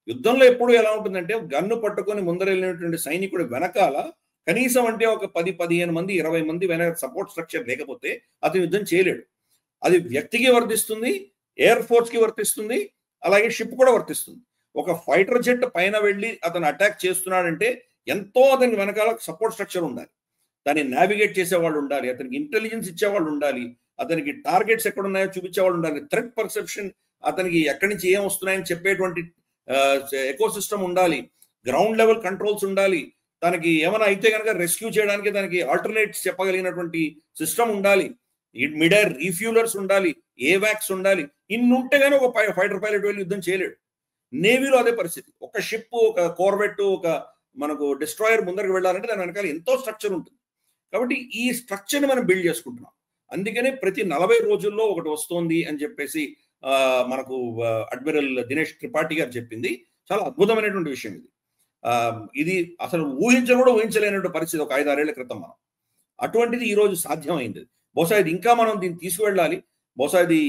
యుద్ధంలో ఎప్పుడు ఎలా ఉంటుందంటే గన్ను పట్టుకొని ముందర వెళ్ళినటువంటి సైనికుడు వెనకాల కనీసం అంటే ఒక 10-15 మంది 20 మంది వెనక సపోర్ట్ స్ట్రక్చర్ లేకపోతే అతను యుద్ధం చేయలేడు. అది వ్యక్తికి వర్తిస్తుంది, ఎయిర్ ఫోర్స్ కి వర్తిస్తుంది, అలాగే షిప్ కూడా వర్తిస్తుంది. ఒక ఫైటర్ జెట్ పైన వెళ్ళి అతను అటాక్ చేస్తున్నాడంటే ఎంతో అతనికి వెనకాల సపోర్ట్ స్ట్రక్చర్ ఉండాలి. దాన్ని నావిగేట్ చేసేవాళ్ళు ఉండాలి, అతనికి ఇంటెలిజెన్స్ ఇచ్చేవాళ్ళు ఉండాలి, అతనికి టార్గెట్స్ ఎక్కడ ఉన్నాయో చూపించేవాళ్ళు ఉండాలి, థ్రెట్ పర్సెప్షన్, అతనికి ఎక్కడి నుంచి ఏం వస్తున్నాయని చెప్పేటువంటి ఎకో సిస్టమ్ ఉండాలి, గ్రౌండ్ లెవెల్ కంట్రోల్స్ ఉండాలి, తనకి ఏమైనా అయితే కనుక రెస్క్యూ చేయడానికి దానికి ఆల్టర్నేట్స్ చెప్పగలిగినటువంటి సిస్టమ్ ఉండాలి, మిడ్ ఎయిర్ రీఫ్యూలర్స్ ఉండాలి, ఏవాక్స్ ఉండాలి. ఇన్ని ఉంటే కానీ ఒక ఫైటర్ పైలట్ వెళ్ళి యుద్ధం చేయలేడు. నేవీలో అదే పరిస్థితి. ఒక షిప్, ఒక కోర్వెట్, ఒక మనకు డిస్ట్రాయర్ ముందరకు వెళ్ళాలంటే దాని వెనకాల ఎంతో స్ట్రక్చర్ ఉంటుంది. కాబట్టి ఈ స్ట్రక్చర్ని మనం బిల్డ్ చేసుకుంటున్నాం. అందుకనే ప్రతి 40 రోజుల్లో ఒకటి వస్తోంది అని చెప్పేసి మనకు అడ్మిరల్ దినేష్ త్రిపాఠి గారు చెప్పింది చాలా అద్భుతమైనటువంటి విషయం. ఇది అసలు ఊహించలేనటువంటి పరిస్థితి ఒక 5-6 ఏళ్ల క్రితం మనం. అటువంటిది ఈ రోజు సాధ్యమైంది. బహుశా ఇది ఇంకా మనం దీన్ని తీసుకువెళ్ళాలి. బహుశా ఇది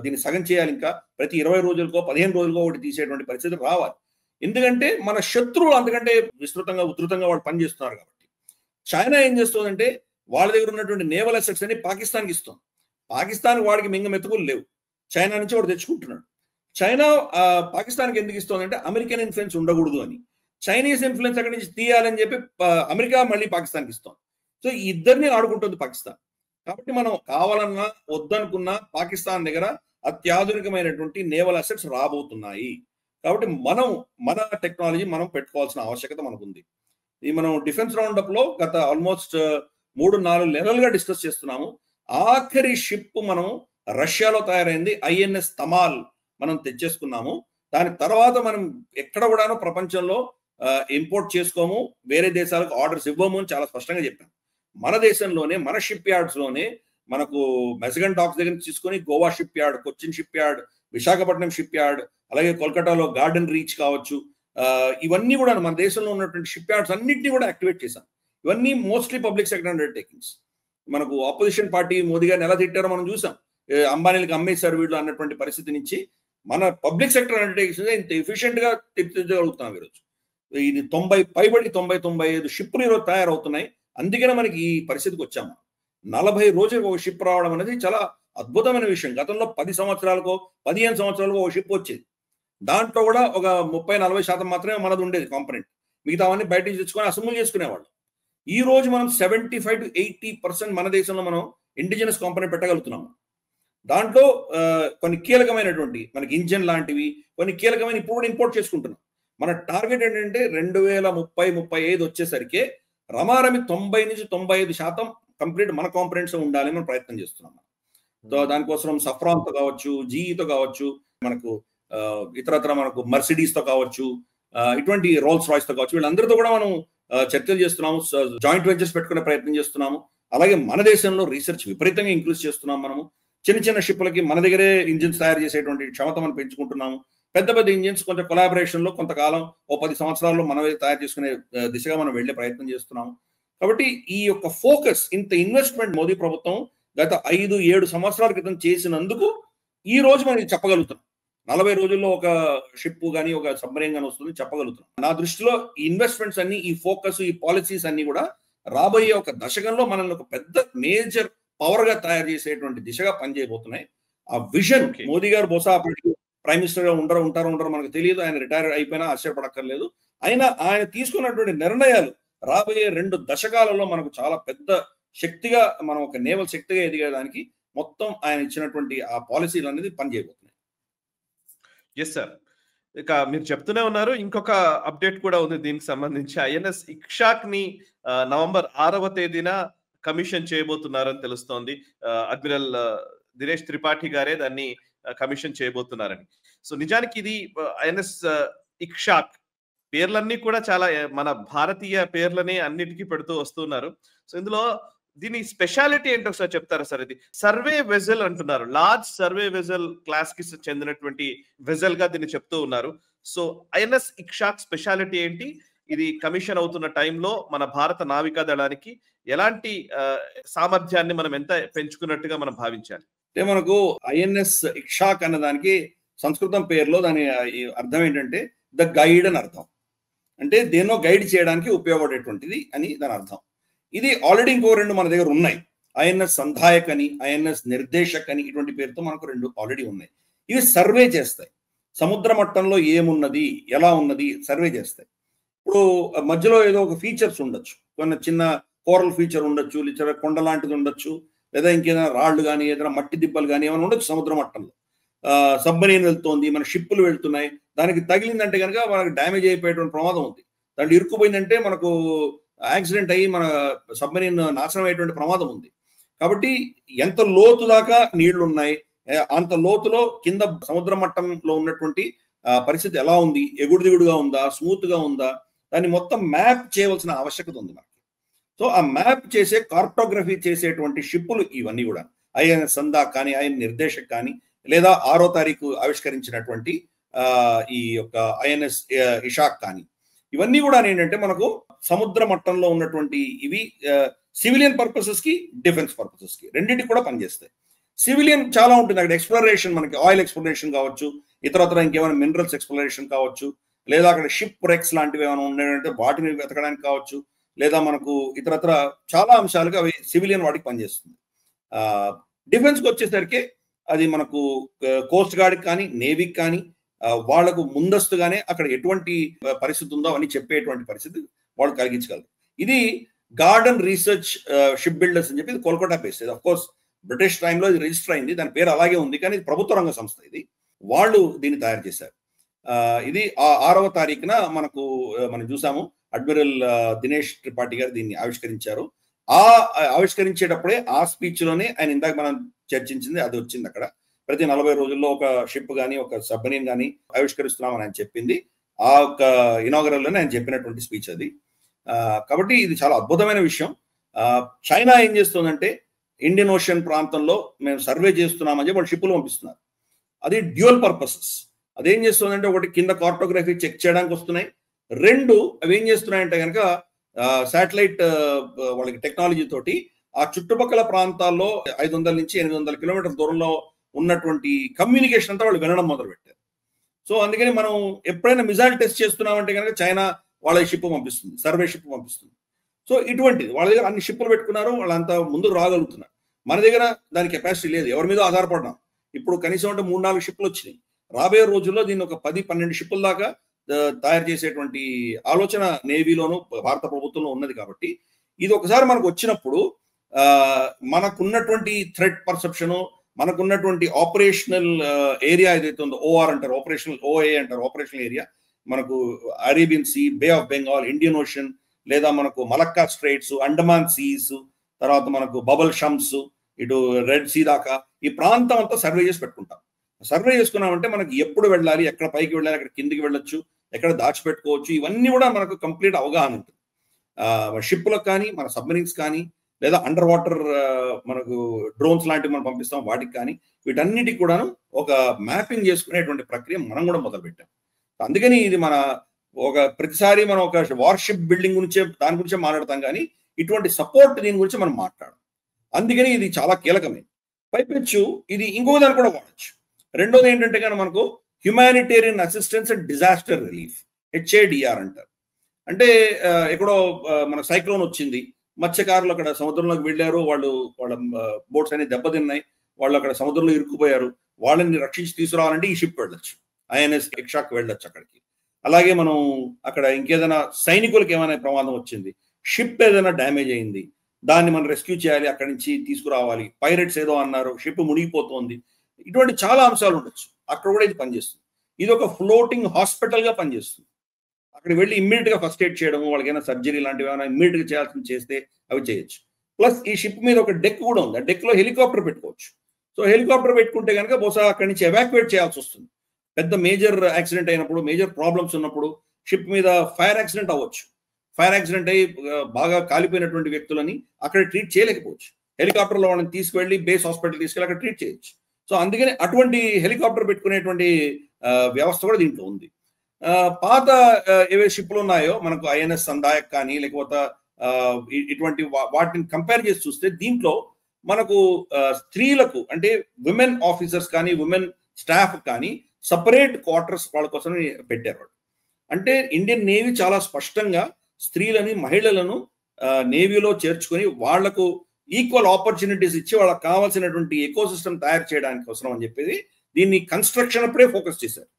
దీన్ని సగం చేయాలి. ఇంకా ప్రతి 20 రోజులకో 15 రోజులకో ఒకటి తీసేటువంటి పరిస్థితి రావాలి. ఎందుకంటే మన శత్రువులు అంతకంటే విస్తృతంగా ఉధృతంగా వాళ్ళు పనిచేస్తున్నారు కాబట్టి. చైనా ఏం చేస్తుందంటే వాళ్ళ దగ్గర ఉన్నటువంటి నేవల్ అసెట్స్ అని పాకిస్తాన్కి ఇస్తుంది. పాకిస్తాన్ వాడికి మింగ మెతుకులు లేవు, చైనా నుంచి వాడు తెచ్చుకుంటున్నాడు. చైనా పాకిస్తాన్కి ఎందుకు ఇస్తుందంటే అమెరికన్ ఇన్ఫ్లుయెన్స్ ఉండకూడదు అని. చైనీస్ ఇన్ఫ్లుయెన్స్ అక్కడి నుంచి తీయాలని చెప్పి అమెరికా మళ్ళీ పాకిస్తాన్కి ఇస్తుంది. సో ఈ ఇద్దరిని ఆడుకుంటుంది పాకిస్తాన్. కాబట్టి మనం కావాలన్నా వద్దనుకున్నా పాకిస్తాన్ దగ్గర అత్యాధునికమైనటువంటి నేవల్ అసెట్స్ రాబోతున్నాయి. కాబట్టి మన టెక్నాలజీ మనం పెట్టుకోవాల్సిన ఆవశ్యకత మనకుంది. ఈ మనం డిఫెన్స్ రౌండప్ లో గత ఆల్మోస్ట్ 3-4 నెలలుగా డిస్కస్ చేస్తున్నాము. ఆఖరి షిప్ మనం రష్యాలో తయారైంది ఐఎన్ఎస్ తమాల్ మనం తెచ్చేసుకున్నాము. దాని తర్వాత మనం ఎక్కడ కూడాను ప్రపంచంలో ఇంపోర్ట్ చేసుకోము, వేరే దేశాలకు ఆర్డర్స్ ఇవ్వము అని చాలా స్పష్టంగా చెప్పాము. మన దేశంలోనే మన షిప్ యార్డ్స్ లోనే మనకు మెసగన్ డాక్స్ దగ్గర తీసుకొని Goa ship yard, Cochin ship yard, Visakhapatnam ship yard, అలాగే కోల్కతాలో గార్డెన్ రీచ్ కావచ్చు, ఇవన్నీ కూడా మన దేశంలో ఉన్నటువంటి షిప్ యార్డ్స్ అన్నింటినీ కూడా యాక్టివేట్ చేశాం. ఇవన్నీ మోస్ట్లీ పబ్లిక్ సెక్టర్ అండర్టేకింగ్స్. మనకు ఆపోజిషన్ పార్టీ మోదీ గారిని ఎలా తిట్టారో మనం చూసాం. అంబానీలకు అమ్మేశారు వీళ్ళు అన్నటువంటి పరిస్థితి నుంచి మన పబ్లిక్ సెక్టర్ అండర్టేకింగ్స్ ఇంత ఎఫిషియెంట్ గా తీర్చగలుగుతున్నాం ఈరోజు. ఇది 90-95 షిప్లు ఈరోజు తయారవుతున్నాయి. అందుకనే మనకి ఈ పరిస్థితికి వచ్చాము. 40 రోజులకు ఒక షిప్ రావడం అనేది చాలా అద్భుతమైన విషయం. గతంలో 10 సంవత్సరాలకో 15 సంవత్సరాలకో ఒక షిప్ వచ్చేది. దాంట్లో కూడా ఒక 30-40% మాత్రమే మనది ఉండేది కాంపనెంట్. మిగతావన్నీ బయట నుంచి తెచ్చుకొని అసెంబుల్ చేసుకునేవాళ్ళు. ఈ రోజు మనం 75-80% మన దేశంలో మనం ఇండిజినస్ కాంపనెంట్ పెట్టగలుగుతున్నాము. దాంట్లో కొన్ని కీలకమైనటువంటి మనకి ఇంజన్ లాంటివి కొన్ని కీలకమైన ఇప్పుడు కూడా ఇంపోర్ట్ చేసుకుంటున్నాం. మన టార్గెట్ ఏంటంటే 2030-35 వచ్చేసరికి రమారమి 90-95% కంప్లీట్ మన కాంపనెంట్స్ ఉండాలని మనం ప్రయత్నం చేస్తున్నాం. దానికోసం సఫ్రాన్తో కావచ్చు, జీఈతో కావచ్చు, మనకు ఇతరత్ర మనకు మర్సిడీస్తో కావచ్చు, ఇటువంటి రోల్స్ రాయ్స్తో కావచ్చు, వీళ్ళందరితో కూడా మనం చర్చలు చేస్తున్నాము, జాయింట్ వెంచర్స్ పెట్టుకునే ప్రయత్నం చేస్తున్నాము. అలాగే మన దేశంలో రీసెర్చ్ విపరీతంగా ఇంక్రీజ్ చేస్తున్నాం. మనము చిన్న చిన్న షిప్లకి మన దగ్గరే ఇంజిన్స్ తయారు చేసేటువంటి క్షమత మనం పెంచుకుంటున్నాము. పెద్ద పెద్ద ఇంజిన్స్ కొంచెం కొలాబరేషన్ లో కొంతకాలం ఓ 10 సంవత్సరాల్లో మనమే తయారు చేసుకునే దిశగా మనం వెళ్లే ప్రయత్నం చేస్తున్నాం. కాబట్టి ఈ యొక్క ఫోకస్, ఇంత ఇన్వెస్ట్మెంట్ మోదీ ప్రభుత్వం గత 5-7 సంవత్సరాల క్రితం చేసినందుకు ఈ రోజు మనం చెప్పగలుగుతాం. 40 రోజుల్లో ఒక షిప్ గానీ ఒక సబ్‌మరీన్ గానీ వస్తుంది చెప్పగలుగుతాం. నా దృష్టిలో ఈ ఇన్వెస్ట్మెంట్స్ అన్ని, ఈ ఫోకస్, ఈ పాలసీస్ అన్ని కూడా రాబోయే ఒక దశకంలో మనల్ని ఒక పెద్ద మేజర్ పవర్ గా తయారు చేసేటువంటి దిశగా పనిచేయబోతున్నాయి. ఆ విజన్ మోదీ గారు బహుశా అప్పటికి ప్రైమ్ మినిస్టర్ గా ఉంటారో మనకు తెలియదు. ఆయన రిటైర్ అయిపోయినా ఆశ్చర్యపడక్కర్లేదు. అయినా ఆయన తీసుకున్నటువంటి నిర్ణయాలు రాబోయే 2 దశకాలలో మనకు చాలా పెద్ద శక్తిగా, మనం ఒక నేవల్ శక్తిగా ఎదిగేదానికి మొత్తం ఆయన ఇచ్చినటువంటి ఆ పాలసీలు అనేది పనిచేయబోతున్నాయి. Yes sir. ఇక మీరు చెప్తూనే ఉన్నారు. ఇంకొక అప్డేట్ కూడా ఉంది దీనికి సంబంధించి. ఐఎన్ఎస్ ఇక్షాక్ ని నవంబర్ 6వ తేదీన కమిషన్ చేయబోతున్నారని తెలుస్తోంది. అడ్మిరల్ దినేష్ త్రిపాఠి గారే దాన్ని కమిషన్ చేయబోతున్నారని. సో నిజానికి ఇది ఐఎన్ఎస్ ఇక్షాక్ పేర్లన్నీ కూడా చాలా మన భారతీయ పేర్లనే అన్నిటికీ పెడుతూ వస్తున్నారు. సో ఇందులో దీని స్పెషాలిటీ ఏంటో ఒకసారి చెప్తారా సార్? ఇది సర్వే వెజల్ అంటున్నారు. లార్జ్ సర్వే వెజల్ క్లాస్ కి చెందినటువంటి వెజల్ గా దీన్ని చెప్తూ ఉన్నారు. సో ఐఎన్ఎస్ ఇక్షాక్ స్పెషాలిటీ ఏంటి? ఇది కమిషన్ అవుతున్న టైంలో మన భారత నావికా దళానికి ఎలాంటి సామర్థ్యాన్ని మనం ఎంత పెంచుకున్నట్టుగా మనం భావించాలి? అంటే మనకు ఐఎన్ఎస్ ఇక్షాక్ అన్న దానికి సంస్కృతం పేరులో దాని అర్థం ఏంటంటే ద గైడ్ అని అర్థం. అంటే దేన్నో గైడ్ చేయడానికి ఉపయోగపడేటువంటిది అని దాని అర్థం. ఇది ఆల్రెడీ ఇంకో 2 మన దగ్గర ఉన్నాయి. ఐఎన్ఎస్ సంధాయక్ అని, ఐఎన్ఎస్ నిర్దేశక్ అని, ఇటువంటి పేరుతో మనకు 2 ఆల్రెడీ ఉన్నాయి. ఇవి సర్వే చేస్తాయి. సముద్ర మట్టంలో ఏమున్నది, ఎలా ఉన్నది సర్వే చేస్తాయి. ఇప్పుడు మధ్యలో ఏదో ఒక ఫీచర్స్ ఉండొచ్చు, కొన్ని చిన్న కోరల్ ఫీచర్ ఉండొచ్చు, లేదా కొండ లాంటిది ఉండొచ్చు, లేదా ఇంకేదైనా రాళ్ళు కానీ, ఏదైనా మట్టి దిబ్బలు కానీ ఏమైనా ఉండొచ్చు సముద్ర మట్టంలో. సబ్మరీన్ వెళ్తోంది, మన షిప్పులు వెళ్తున్నాయి, దానికి తగిలిందంటే కనుక మనకు డ్యామేజ్ అయిపోయేటువంటి ప్రమాదం ఉంది. దాంట్లో ఇరుక్కుపోయిందంటే మనకు యాక్సిడెంట్ అయ్యి మన సబ్మరీన్ నాశనం అయ్యేటువంటి ప్రమాదం ఉంది. కాబట్టి ఎంత లోతు దాకా నీళ్లు ఉన్నాయి, అంత లోతులో కింద సముద్ర మట్టంలో ఉన్నటువంటి పరిస్థితి ఎలా ఉంది, ఎగుడు దిగుడుగా ఉందా, స్మూత్ గా ఉందా, దాన్ని మొత్తం మ్యాప్ చేయవలసిన ఆవశ్యకత ఉంది మనకి. సో ఆ మ్యాప్ చేసే, కార్టోగ్రఫీ చేసేటువంటి షిప్పులు ఇవన్నీ కూడా ఐఎన్ఎస్ సంధాక్ కానీ, ఐఎన్ నిర్దేశక్ కానీ, లేదా 6వ తారీఖు ఆవిష్కరించినటువంటి ఈ యొక్క ఐఎన్ఎస్ ఇషాక్ కానీ, ఇవన్నీ కూడా ఏంటంటే మనకు సముద్ర మట్టంలో ఉన్నటువంటి ఇవి సివిలియన్ పర్పసెస్ కి, డిఫెన్స్ పర్పసెస్ కి రెండింటికి కూడా పనిచేస్తాయి. సివిలియన్ చాలా ఉంటుంది అక్కడ. ఎక్స్ప్లోరేషన్, మనకి ఆయిల్ ఎక్స్ప్లోరేషన్ కావచ్చు, ఇతరత్ర ఇంకేమైనా మినరల్స్ ఎక్స్ప్లోరేషన్ కావచ్చు, లేదా అక్కడ షిప్ రెక్స్ లాంటివి ఏమైనా ఉన్నాయంటే వాటిని వెతకడానికి కావచ్చు, లేదా మనకు ఇతరత్ర చాలా అంశాలుగా అవి సివిలియన్ వాటికి పనిచేస్తుంది. డిఫెన్స్కి వచ్చేసరికి అది మనకు కోస్ట్ గార్డ్కి కానీ, నేవీకి కానీ వాళ్లకు ముందస్తుగానే అక్కడ ఎటువంటి పరిస్థితి ఉందో అని చెప్పేటువంటి పరిస్థితి వాళ్ళు కలిగించగలరు. ఇది గార్డెన్ రీసెర్చ్ షిప్ బిల్డర్స్ అని చెప్పి ఇది Kolkata base. Of course British టైంలో ఇది రిజిస్టర్ అయింది, దాని పేరు అలాగే ఉంది, కానీ ఇది ప్రభుత్వ రంగ సంస్థ. ఇది వాళ్ళు దీన్ని తయారు చేశారు. ఇది 6వ తారీఖున మనం చూసాము, అడ్మిరల్ దినేష్ త్రిపాఠి గారు దీన్ని ఆవిష్కరించారు. ఆవిష్కరించేటప్పుడే ఆ స్పీచ్ లోనే ఆయన ఇందాక మనం చర్చించింది అది వచ్చింది. అక్కడ ప్రతి 40 రోజుల్లో ఒక షిప్ కానీ, ఒక సబ్మరీన్ కానీ ఆవిష్కరిస్తున్నామని ఆయన చెప్పింది. ఆ యొక్క ఇనాగరల్ లోనే ఆయన చెప్పినటువంటి స్పీచ్ అది. కాబట్టి ఇది చాలా అద్భుతమైన విషయం. చైనా ఏం చేస్తుందంటే ఇండియన్ ఓషన్ ప్రాంతంలో మేము సర్వే చేస్తున్నామని చెప్పి వాళ్ళు షిప్పులు పంపిస్తున్నారు. అది డ్యూయల్ పర్పసెస్. అదేం చేస్తుందంటే ఒకటి కింద కార్టోగ్రఫీ చెక్ చేయడానికి వస్తున్నాయి, 2 అవి ఏం చేస్తున్నాయంటే కనుక శాటిలైట్ వాళ్ళకి టెక్నాలజీ తోటి ఆ చుట్టుపక్కల ప్రాంతాల్లో 500 నుంచి 800 కిలోమీటర్ల దూరంలో ఉన్నటువంటి కమ్యూనికేషన్ అంతా వాళ్ళు వినడం మొదలు పెట్టారు. సో అందుకని మనం ఎప్పుడైనా మిజైల్ టెస్ట్ చేస్తున్నామంటే కనుక చైనా వాళ్ళ షిప్ పంపిస్తుంది, సర్వే షిప్ పంపిస్తుంది. సో ఇటువంటిది వాళ్ళ దగ్గర అన్ని షిప్పులు పెట్టుకున్నారు, వాళ్ళంతా ముందుకు రాగలుగుతున్నారు. మన దగ్గర దాని కెపాసిటీ లేదు, ఎవరి మీద ఆధారపడినాం. ఇప్పుడు కనీసం అంటే 3-4 షిప్పులు వచ్చినాయి. రాబోయే రోజుల్లో దీన్ని ఒక 10-12 షిప్పుల దాకా తయారు చేసేటువంటి ఆలోచన నేవీలోను భారత ప్రభుత్వంలో ఉన్నది. కాబట్టి ఇది ఒకసారి మనకు వచ్చినప్పుడు మనకున్నటువంటి థ్రెట్ పర్సెప్షను, మనకున్నటువంటి ఆపరేషనల్ ఏరియా ఏదైతే ఉందో, ఓఆర్ అంటారు, ఆపరేషనల్ ఓఏ అంటారు, ఆపరేషనల్ ఏరియా, మనకు Arabian sea, bay of Bengal, Indian ocean, లేదా మనకు మలక్కా స్ట్రైట్స్, అండమాన్ సీస్, తర్వాత మనకు బబల్ షమ్స్, ఇటు రెడ్ సీ దాకా ఈ ప్రాంతం అంతా సర్వే చేసి పెట్టుకుంటాం. సర్వే చేసుకున్నామంటే మనకి ఎప్పుడు వెళ్ళాలి, ఎక్కడ పైకి వెళ్ళాలి, ఎక్కడ కిందికి వెళ్ళొచ్చు, ఎక్కడ దాచిపెట్టుకోవచ్చు, ఇవన్నీ కూడా మనకు కంప్లీట్ అవగాహన ఉంటుంది. షిప్పులకు కానీ, మన సబ్మరీన్స్ కానీ, లేదా అండర్ వాటర్ మనకు డ్రోన్స్ లాంటివి మనం పంపిస్తాం వాటికి కానీ, వీటన్నిటికి కూడాను ఒక మ్యాపింగ్ చేసుకునేటువంటి ప్రక్రియ మనం కూడా మొదలుపెట్టాం. అందుకని ఇది మన ప్రతిసారి మనం ఒక వార్షిప్ బిల్డింగ్ గురించే దాని గురించే మాట్లాడతాం కానీ ఇటువంటి సపోర్ట్ దీని గురించి మనం మాట్లాడడం. అందుకని ఇది చాలా కీలకమైనది. పైపెచ్చు ఇది ఇంకో దాన్ని కూడా వాడచ్చు. రెండోది ఏంటంటే కానీ మనకు humanitarian assistance and disaster relief, HADR అంటారు. అంటే ఎక్కడో మన సైక్లోన్ వచ్చింది, మత్స్యకారులు అక్కడ సముద్రంలోకి వెళ్ళారు, వాళ్ళ బోట్స్ అన్ని దెబ్బతిన్నాయి, వాళ్ళు అక్కడ సముద్రంలో ఇరుక్కుపోయారు, వాళ్ళని రక్షించి తీసుకురావాలంటే ఈ షిప్ వెళ్ళొచ్చు, INS ఇక్షాక్ వెళ్ళొచ్చు అక్కడికి. అలాగే మనం అక్కడ ఇంకేదైనా సైనికులకు ఏమైనా ప్రమాదం వచ్చింది, షిప్ ఏదైనా డ్యామేజ్ అయింది, దాన్ని మనం రెస్క్యూ చేయాలి, అక్కడి నుంచి తీసుకురావాలి, పైరెట్స్ ఏదో అన్నారు, షిప్ మునిగిపోతుంది, ఇటువంటి చాలా అంశాలు ఉండొచ్చు. అక్కడ కూడా ఇది పనిచేస్తుంది. ఇది ఒక ఫ్లోటింగ్ హాస్పిటల్గా పనిచేస్తుంది. అక్కడికి వెళ్ళి ఇమ్మీడియట్గా ఫస్ట్ ఎయిడ్ చేయడం, వాళ్ళకి ఏమైనా సర్జరీ లాంటివి ఏమైనా ఇమ్మీడియట్గా చేయాల్సింది చేస్తే అవి చేయొచ్చు. ప్లస్ ఈ షిప్ మీద ఒక డెక్ కూడా ఉంది, ఆ డెక్లో హెలికాప్టర్ పెట్టుకోవచ్చు. సో హెలికాప్టర్ పెట్టుకుంటే కనుక బహుశా అక్కడి నుంచి ఎవాక్యుయేట్ చేయాల్సి వస్తుంది. పెద్ద మేజర్ యాక్సిడెంట్ అయినప్పుడు, మేజర్ ప్రాబ్లమ్స్ ఉన్నప్పుడు షిప్ మీద ఫైర్ యాక్సిడెంట్ అవ్వచ్చు. ఫైర్ యాక్సిడెంట్ అయ్యి బాగా కాలిపోయినటువంటి వ్యక్తులని అక్కడ ట్రీట్ చేయలేకపోవచ్చు. హెలికాప్టర్లో వాళ్ళని తీసుకువెళ్ళి బేస్ హాస్పిటల్ తీసుకెళ్ళి అక్కడ ట్రీట్ చేయొచ్చు. సో అందుకని అటువంటి హెలికాప్టర్ పెట్టుకునేటువంటి వ్యవస్థ కూడా దీంట్లో ఉంది. పాత ఏవే షిప్లు ఉన్నాయో మనకు INS సందాయక్ కానీ లేకపోతే ఇటువంటి వాటిని కంపేర్ చేసి చూస్తే దీంట్లో మనకు స్త్రీలకు అంటే విమెన్ ఆఫీసర్స్ కానీ విమెన్ స్టాఫ్ కానీ సపరేట్ క్వార్టర్స్ వాళ్ళ కోసం పెట్టారు. అంటే ఇండియన్ నేవీ చాలా స్పష్టంగా స్త్రీలని మహిళలను నేవీలో చేర్చుకొని వాళ్లకు ఈక్వల్ ఆపర్చునిటీస్ ఇచ్చి వాళ్ళకి కావాల్సినటువంటి ఎకోసిస్టమ్ తయారు చేయడానికి అవసరం అని చెప్పేది దీన్ని కన్స్ట్రక్షన్ అప్పుడే ఫోకస్ చేశారు.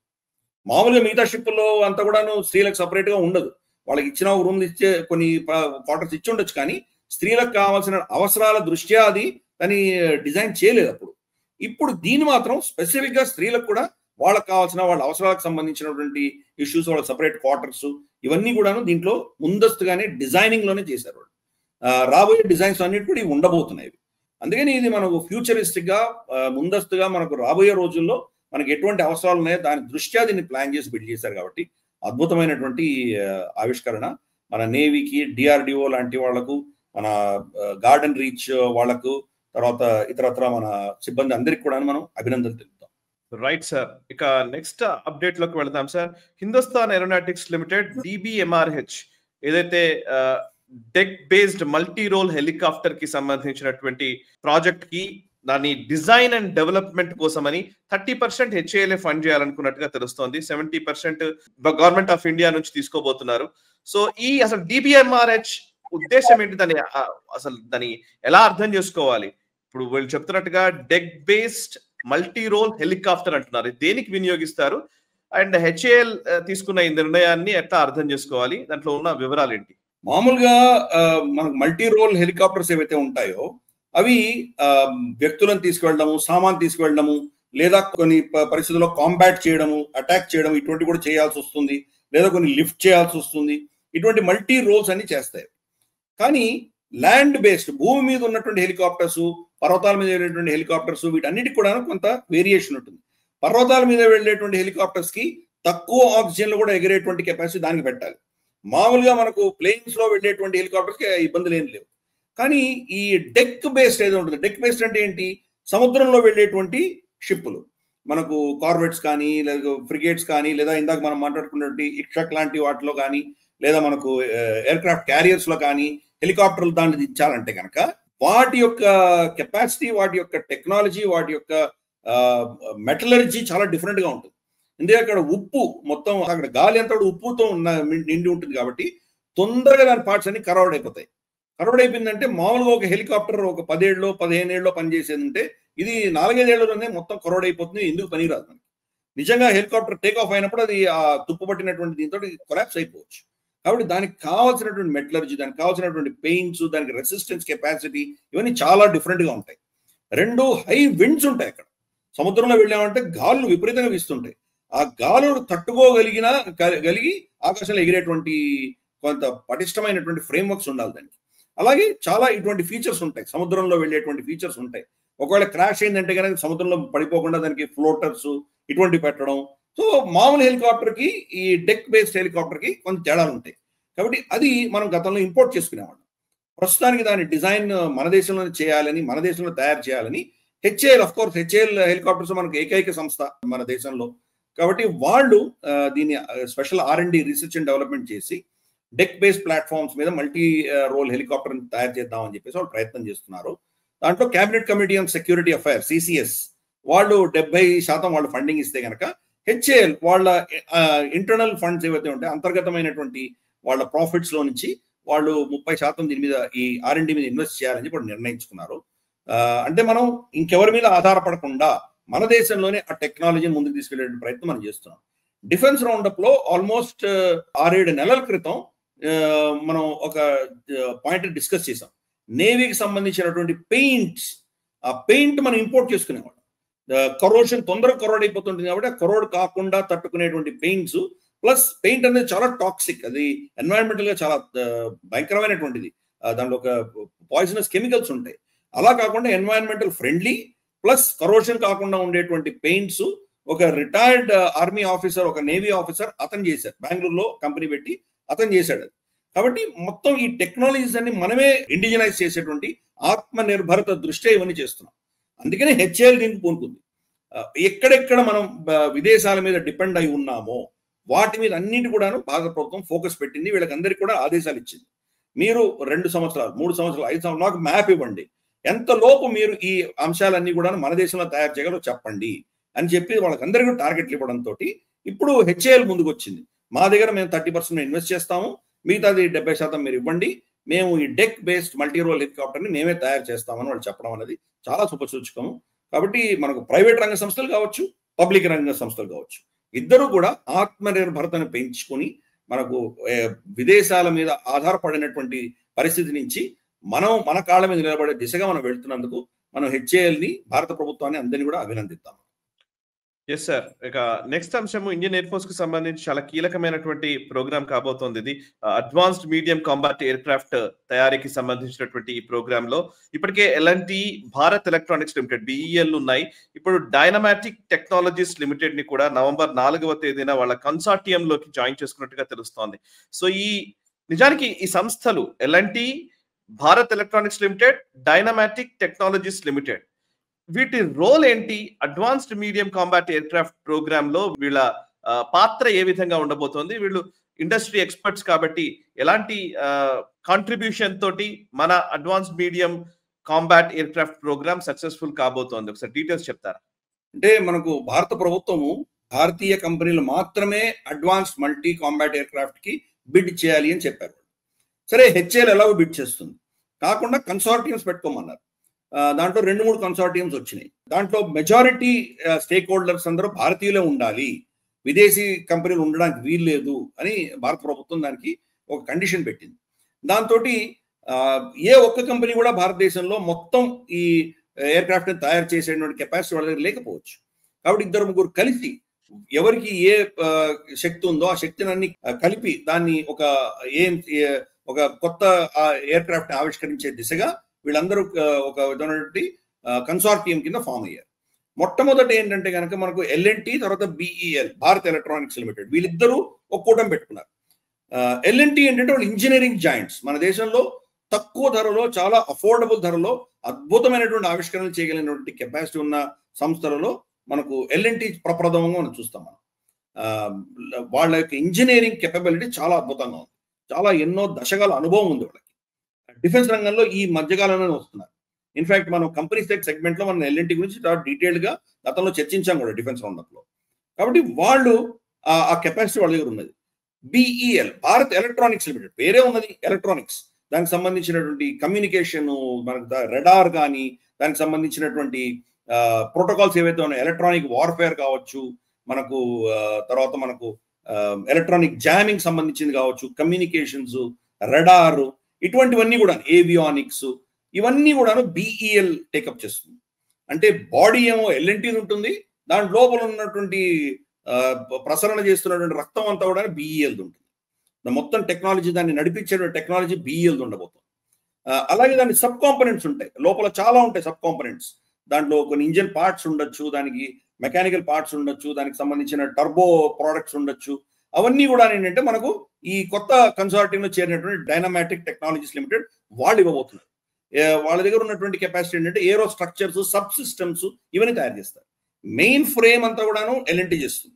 మామూలుగా మిగతా షిప్లో అంతా కూడాను స్త్రీలకు సపరేట్గా ఉండదు, వాళ్ళకి ఇచ్చిన రూమ్ ఇచ్చే కొన్ని క్వార్టర్స్ ఇచ్చి ఉండొచ్చు, కానీ స్త్రీలకు కావాల్సిన అవసరాల దృష్ట్యా అది దాన్ని డిజైన్ చేయలేదు అప్పుడు. ఇప్పుడు దీన్ని మాత్రం స్పెసిఫిక్గా స్త్రీలకు కూడా వాళ్ళకి కావాల్సిన వాళ్ళ అవసరాలకు సంబంధించినటువంటి ఇష్యూస్, వాళ్ళ సపరేట్ క్వార్టర్స్ ఇవన్నీ కూడాను దీంట్లో ముందస్తుగానే డిజైనింగ్లోనే చేశారు. రాబోయే డిజైన్స్ అన్నిటి కూడా ఇవి ఉండబోతున్నాయి. అందుకని ఇది మనకు ఫ్యూచరిస్టిక్గా ముందస్తుగా మనకు రాబోయే రోజుల్లో మనకి ఎటువంటి అవసరాలు ఉన్నాయో దాని దృష్ట్యా దీన్ని ప్లాన్ చేసి బిల్డ్ చేశారు. కాబట్టి అద్భుతమైనటువంటి ఆవిష్కరణ మన నేవీకి, DRDO లాంటి వాళ్లకు, మన గార్డెన్ రీచ్ వాళ్లకు, తర్వాత ఇతరత్ర మన సిబ్బంది అందరికి కూడా మనం అభినందనలు తెలుపుతాం. Right sir. ఇక నెక్స్ట్ అప్డేట్ లోకి వెళ్దాం sir. Hindustan Aeronautics Limited DBMRH ఏదైతే deck based multi role helicopter కి సంబంధించినటువంటి ప్రాజెక్ట్ కి దాని డిజైన్ అండ్ డెవలప్మెంట్ కోసమని 30% HALA ఫండ్ చేయాలనుకున్నట్టుగా తెలుస్తోంది. 70% గవర్నమెంట్ ఆఫ్ ఇండియా నుంచి తీసుకోబోతున్నారు. సో ఈ అసలు DBMRH ఉద్దేశం ఏంటి, దాన్ని ఎలా అర్థం చేసుకోవాలి? ఇప్పుడు వీళ్ళు చెప్తున్నట్టుగా deck based multi role helicopter అంటున్నారు, దేనికి వినియోగిస్తారు అండ్ HAL తీసుకున్న ఈ నిర్ణయాన్ని ఎట్లా అర్థం చేసుకోవాలి, దాంట్లో ఉన్న వివరాలు ఏంటి? మామూలుగా మనకు మల్టీ రోల్ హెలికాప్టర్స్ ఏవైతే ఉంటాయో అవి వ్యక్తులను తీసుకువెళ్ళడము, సామాన్ తీసుకువెళ్ళడము, లేదా కొన్ని పరిస్థితుల్లో కాంబాట్ చేయడము, అటాక్ చేయడం ఇటువంటి కూడా చేయాల్సి వస్తుంది, లేదా కొన్ని లిఫ్ట్ చేయాల్సి వస్తుంది. ఇటువంటి మల్టీ రోల్స్ అన్ని చేస్తాయి. కానీ ల్యాండ్ బేస్డ్ భూమి మీద ఉన్నటువంటి హెలికాప్టర్స్, పర్వతాల మీద వెళ్ళేటువంటి హెలికాప్టర్స్ వీటన్నిటికి కూడా కొంత వేరియేషన్ ఉంటుంది. పర్వతాల మీద వెళ్ళేటువంటి హెలికాప్టర్స్ కి తక్కువ ఆక్సిజన్ లో కూడా ఎగిరేటువంటి కెపాసిటీ దానికి పెట్టాలి. మామూలుగా మనకు ప్లేన్స్ లో వెళ్ళేటువంటి హెలికాప్టర్స్ కి ఇబ్బందులు ఏం లేవు. కానీ ఈ డెక్ బేస్డ్ ఏదో ఉంటుంది, డెక్ బేస్డ్ అంటే ఏంటి, సముద్రంలో వెళ్ళేటువంటి షిప్పులు మనకు కార్వెట్స్ కానీ లేదా ఫ్రిగేట్స్ కానీ లేదా ఇందాక మనం మాట్లాడుకున్నటువంటి ఇక్షక్ లాంటి వాటిలో కానీ లేదా మనకు ఎయిర్ క్రాఫ్ట్ క్యారియర్స్ లో కానీ హెలికాప్టర్లు దాన్ని దించాలంటే కనుక వాటి యొక్క కెపాసిటీ, వాటి యొక్క టెక్నాలజీ, వాటి యొక్క మెటలర్జీ చాలా డిఫరెంట్ గా ఉంటుంది. ఎందుకంటే అక్కడ ఉప్పు మొత్తం, అక్కడ గాలి అంతా ఉప్పుతో నిండి ఉంటుంది కాబట్టి తొందరగా దాని పార్ట్స్ అన్ని కరౌడ్ అయిపోతాయి. కరౌడ్ అయిపోయిందంటే మామూలుగా ఒక హెలికాప్టర్ ఒక 10 ఏళ్ళలో 15 ఏళ్ళలో పనిచేసేదంటే ఇది 4-5 ఏళ్లలోనే మొత్తం కరౌడ్ అయిపోతుంది. ఎందుకు పనిరాదు మనకి. నిజంగా హెలికాప్టర్ టేక్ ఆఫ్ అయినప్పుడు అది ఆ తుప్పు పట్టినటువంటి దీంతో కొలాప్స్ అయిపోవచ్చు. కాబట్టి దానికి కావాల్సినటువంటి మెటలర్జీ, దానికి కావాల్సినటువంటి పెయిన్స్, దానికి రెసిస్టెన్స్ కెపాసిటీ ఇవన్నీ చాలా డిఫరెంట్ గా ఉంటాయి. రెండు హై విండ్స్ ఉంటాయి. అక్కడ సముద్రంలో వెళ్ళామంటే గాలులు విపరీతంగా వీస్తుంటాయి. ఆ గాలులు తట్టుకోగలిగి ఆకాశంలో ఎగిరేటువంటి కొంత పటిష్టమైనటువంటి ఫ్రేమ్వర్క్స్ ఉండాలి దానికి. అలాగే చాలా ఇటువంటి ఫీచర్స్ ఉంటాయి, సముద్రంలో వెళ్ళేటువంటి ఫీచర్స్ ఉంటాయి. ఒకవేళ క్రాష్ అయిందంటే కనుక సముద్రంలో పడిపోకుండా దానికి ఫ్లోటర్స్ ఇటువంటి పెట్టడం. సో మామూలు హెలికాప్టర్ కి ఈ డెక్ బేస్డ్ హెలికాప్టర్ కి కొంత తేడాలు ఉంటాయి. కాబట్టి అది మనం గతంలో ఇంపోర్ట్ చేసుకునేవాళ్ళం. ప్రస్తుతానికి దాని డిజైన్ మన దేశంలోనే చేయాలని, మన దేశంలో తయారు చేయాలని HAL, of course HAL helicopters మనకు ఏకైక సంస్థ మన దేశంలో. కాబట్టి వాళ్ళు దీన్ని special R&D research and development చేసి డెక్ బేస్డ్ ప్లాట్ఫామ్స్ మీద మల్టీ రోల్ హెలికాప్టర్ తయారు చేద్దామని చెప్పేసి వాళ్ళు ప్రయత్నం చేస్తున్నారు. దాంట్లో cabinet committee on security affairs CCS వాళ్ళు 70% వాళ్ళు ఫండింగ్ ఇస్తే కనుక హెచ్ఏఎల్ వాళ్ళ ఇంటర్నల్ ఫండ్స్ ఏవైతే ఉంటాయి, అంతర్గతమైనటువంటి వాళ్ళ ప్రాఫిట్స్ లో నుంచి వాళ్ళు 30% దీని మీద ఈ R&D మీద ఇన్వెస్ట్ చేయాలని చెప్పి నిర్ణయించుకున్నారు. అంటే మనం ఇంకెవరి మీద ఆధారపడకుండా మన దేశంలోనే ఆ టెక్నాలజీని ముందుకు తీసుకెళ్లే ప్రయత్నం మనం చేస్తున్నాం. డిఫెన్స్ రౌండప్ లో ఆల్మోస్ట్ 6-7 నెలల క్రితం మనం ఒక పాయింట్ డిస్కస్ చేసాం. నేవీకి సంబంధించినటువంటి పెయింట్స్, ఆ పెయింట్ మనం ఇంపోర్ట్ చేసుకునేవాళ్ళం. కరోషన్ తొందరగా కరోడ్ అయిపోతుంటుంది కాబట్టి ఆ కరోడ్ కాకుండా తట్టుకునేటువంటి పెయింట్స్, ప్లస్ పెయింట్ అనేది చాలా టాక్సిక్, అది ఎన్వైరన్మెంటల్ గా చాలా భయంకరమైనటువంటిది, దాంట్లో ఒక పాయిజనస్ కెమికల్స్ ఉంటాయి. అలా కాకుండా ఎన్వైరన్మెంటల్ ఫ్రెండ్లీ ప్లస్ కరోషన్ కాకుండా ఉండేటువంటి పెయింట్స్ ఒక రిటైర్డ్ ఆర్మీ ఆఫీసర్, ఒక నేవీ ఆఫీసర్ అతను చేశారు, బెంగళూరులో కంపెనీ పెట్టి అతను చేశాడు. కాబట్టి మొత్తం ఈ టెక్నాలజీస్ అన్ని మనమే ఇండిజినైజ్ చేసేటువంటి ఆత్మ నిర్భరత దృష్ట్యా ఇవన్నీ చేస్తున్నాం. అందుకనే హెచ్ఏఎల్ దీనికి పూనుకుంది. ఎక్కడెక్కడ మనం విదేశాల మీద డిపెండ్ అయి ఉన్నామో వాటి మీద అన్నింటి కూడాను భారత ప్రభుత్వం ఫోకస్ పెట్టింది. వీళ్ళకందరికీ కూడా ఆదేశాలు ఇచ్చింది. మీరు 2 సంవత్సరాలు, 3 సంవత్సరాలు, 5 సంవత్సరాలు నాకు మ్యాప్ ఇవ్వండి, ఎంత లోపు మీరు ఈ అంశాలన్నీ కూడా మన దేశంలో తయారు చేయగలరో చెప్పండి అని చెప్పి వాళ్ళకందరికీ టార్గెట్లు ఇవ్వడంతో ఇప్పుడు హెచ్ఏఎల్ ముందుకు వచ్చింది. మా దగ్గర మేము 30% ఇన్వెస్ట్ చేస్తాము, మిగతాది 70% మీరు ఇవ్వండి, మేము ఈ డెక్ బేస్డ్ మల్టీ రోల్ హెలికాప్టర్ని మేమే తయారు చేస్తామని వాళ్ళు చెప్పడం అనేది చాలా శుభసూచకము. కాబట్టి మనకు ప్రైవేట్ రంగ సంస్థలు కావచ్చు, పబ్లిక్ రంగ సంస్థలు కావచ్చు, ఇద్దరు కూడా ఆత్మనిర్భరతను పెంచుకొని మనకు విదేశాల మీద ఆధారపడినటువంటి పరిస్థితి నుంచి మనం మన కాళ్ళ మీద నిలబడే దిశగా మనం వెళ్తున్నందుకు మనం హెచ్ఏఎల్ని, భారత ప్రభుత్వాన్ని అందరినీ కూడా అభినందిస్తాం. Yes sir. ఇక నెక్స్ట్ అంశము ఇండియన్ ఎయిర్ ఫోర్స్ కు సంబంధించి చాలా కీలకమైనటువంటి ప్రోగ్రామ్ కాబోతోంది. ఇది advanced medium combat aircraft తయారీకి సంబంధించినటువంటి ఈ ప్రోగ్రామ్ లో ఇప్పటికే L&T, Bharat Electronics limited BEL ఉన్నాయి. ఇప్పుడు డైనమాటిక్ టెక్నాలజీస్ లిమిటెడ్ ని కూడా నవంబర్ 4వ తేదీన వాళ్ళ కన్సార్టియం లోకి జాయిన్ చేసుకున్నట్టుగా తెలుస్తోంది. సో ఈ నిజానికి ఈ సంస్థలు L&T, Bharat Electronics Limited, Dynamatic Technologies Limited, వీటి రోల్ ఏంటి? Advanced medium combat aircraft programme లో వీళ్ళ పాత్ర ఏ విధంగా ఉండబోతోంది? వీళ్ళు ఇండస్ట్రీ ఎక్స్పర్ట్స్ కాబట్టి ఎలాంటి కాంట్రిబ్యూషన్ తోటి మన advanced medium combat aircraft programme successful కాబోతోంది? ఒకసారి డీటెయిల్స్ చెప్తారా? అంటే మనకు భారత ప్రభుత్వము భారతీయ కంపెనీలు మాత్రమే advanced multi combat aircraft కి బిడ్ చేయాలి అని చెప్పారు. సరే, హెచ్ఏఎల్ ఎలాగో బిడ్ చేస్తుంది, కాకుండా కన్సార్టియమ్స్ పెట్టుకోమన్నారు. దాంట్లో 2-3 కన్సార్టియమ్స్ వచ్చినాయి. దాంట్లో మెజారిటీ స్టేక్ హోల్డర్స్ అందరూ భారతీయులే ఉండాలి, విదేశీ కంపెనీలు ఉండడానికి వీలు లేదు అని భారత ప్రభుత్వం దానికి ఒక కండిషన్ పెట్టింది. దాంతో ఏ ఒక్క కంపెనీ కూడా భారతదేశంలో మొత్తం ఈ ఎయిర్ క్రాఫ్ట్ ని తయారు చేసేటువంటి కెపాసిటీ వాళ్ళ దగ్గర లేకపోవచ్చు. కాబట్టి 2-3 కలిసి ఎవరికి ఏ శక్తి ఉందో ఆ శక్తిని అన్ని కలిపి దాన్ని ఒక కొత్త ఎయిర్ క్రాఫ్ట్ ఆవిష్కరించే దిశగా వీళ్ళందరూ ఒక విధమైనటువంటి కన్సార్టియం కింద ఫామ్ అయ్యారు. మొట్టమొదటి ఏంటంటే కనుక మనకు L&T, తర్వాత BEL, భారత్ ఎలక్ట్రానిక్స్ లిమిటెడ్, వీళ్ళిద్దరూ ఒక కూటమి పెట్టుకున్నారు. L&T ఏంటంటే వాళ్ళు ఇంజనీరింగ్ జాయింట్స్, మన దేశంలో తక్కువ ధరలో, చాలా అఫోర్డబుల్ ధరలో అద్భుతమైనటువంటి ఆవిష్కరణలు చేయగలిగినటువంటి కెపాసిటీ ఉన్న సంస్థలలో మనకు L&T ప్రప్రథమంగా మనం చూస్తాం. వాళ్ళ యొక్క ఇంజనీరింగ్ కెపబిలిటీ చాలా అద్భుతంగా ఉంది, చాలా ఎన్నో దశకాల అనుభవం ఉంది వాళ్ళకి. డిఫెన్స్ రంగంలో ఈ మధ్యకాలంలోనే వస్తున్నారు. ఇన్ఫాక్ట్ మనం కంపెనీ సెగ్మెంట్ లో మనం L&T గురించి చాలా డీటెయిల్డ్ గా గతంలో చర్చించాం కూడా డిఫెన్స్ రౌండప్ లో. కాబట్టి వాళ్ళు ఆ కెపాసిటీ వాళ్ళ దగ్గర ఉన్నది. BEL, భారత్ ఎలక్ట్రానిక్స్ లిమిటెడ్, పేరే ఉన్నది ఎలక్ట్రానిక్స్, దానికి సంబంధించినటువంటి కమ్యూనికేషన్, మనకు రెడార్ కానీ దానికి సంబంధించినటువంటి ప్రోటోకాల్స్ ఏవైతే ఉన్నాయో, ఎలక్ట్రానిక్ వార్ఫేర్ కావచ్చు, మనకు తర్వాత మనకు ఎలక్ట్రానిక్ జామింగ్ సంబంధించింది కావచ్చు, కమ్యూనికేషన్స్, రెడార్, ఇటువంటివన్నీ కూడా, ఏవియానిక్స్, ఇవన్నీ కూడా BEL టేకప్ చేస్తుంది. అంటే బాడీ ఏమో L&T ఉంటుంది, దాని లోపల ఉన్నటువంటి ప్రసరణ చేస్తున్నటువంటి రక్తం అంతా కూడా BEL ఉంటుంది. మొత్తం టెక్నాలజీ, దాన్ని నడిపించే టెక్నాలజీ BEL ఉండబోతుంది. అలాగే దాని సబ్ కాంపోనెంట్స్ ఉంటాయి, లోపల చాలా ఉంటాయి సబ్ కాంపోనెంట్స్. దాంట్లో కొన్ని ఇంజన్ పార్ట్స్ ఉండొచ్చు, దానికి మెకానికల్ పార్ట్స్ ఉండొచ్చు, దానికి సంబంధించిన టర్బో ప్రోడక్ట్స్ ఉండొచ్చు. అవన్నీ కూడా ఏంటంటే మనకు ఈ కొత్త కన్సార్టియం లో చేరినటువంటి డైనమాటిక్ టెక్నాలజీస్ లిమిటెడ్ వాళ్ళు ఇవ్వబోతున్నారు. వాళ్ళ దగ్గర ఉన్నటువంటి కెపాసిటీ ఏంటంటే ఏరో స్ట్రక్చర్స్, సబ్ సిస్టమ్స్ ఇవన్నీ తయారు చేస్తారు. మెయిన్ ఫ్రేమ్ అంతా కూడాను ఎల్ఎన్టీ చేస్తుంది,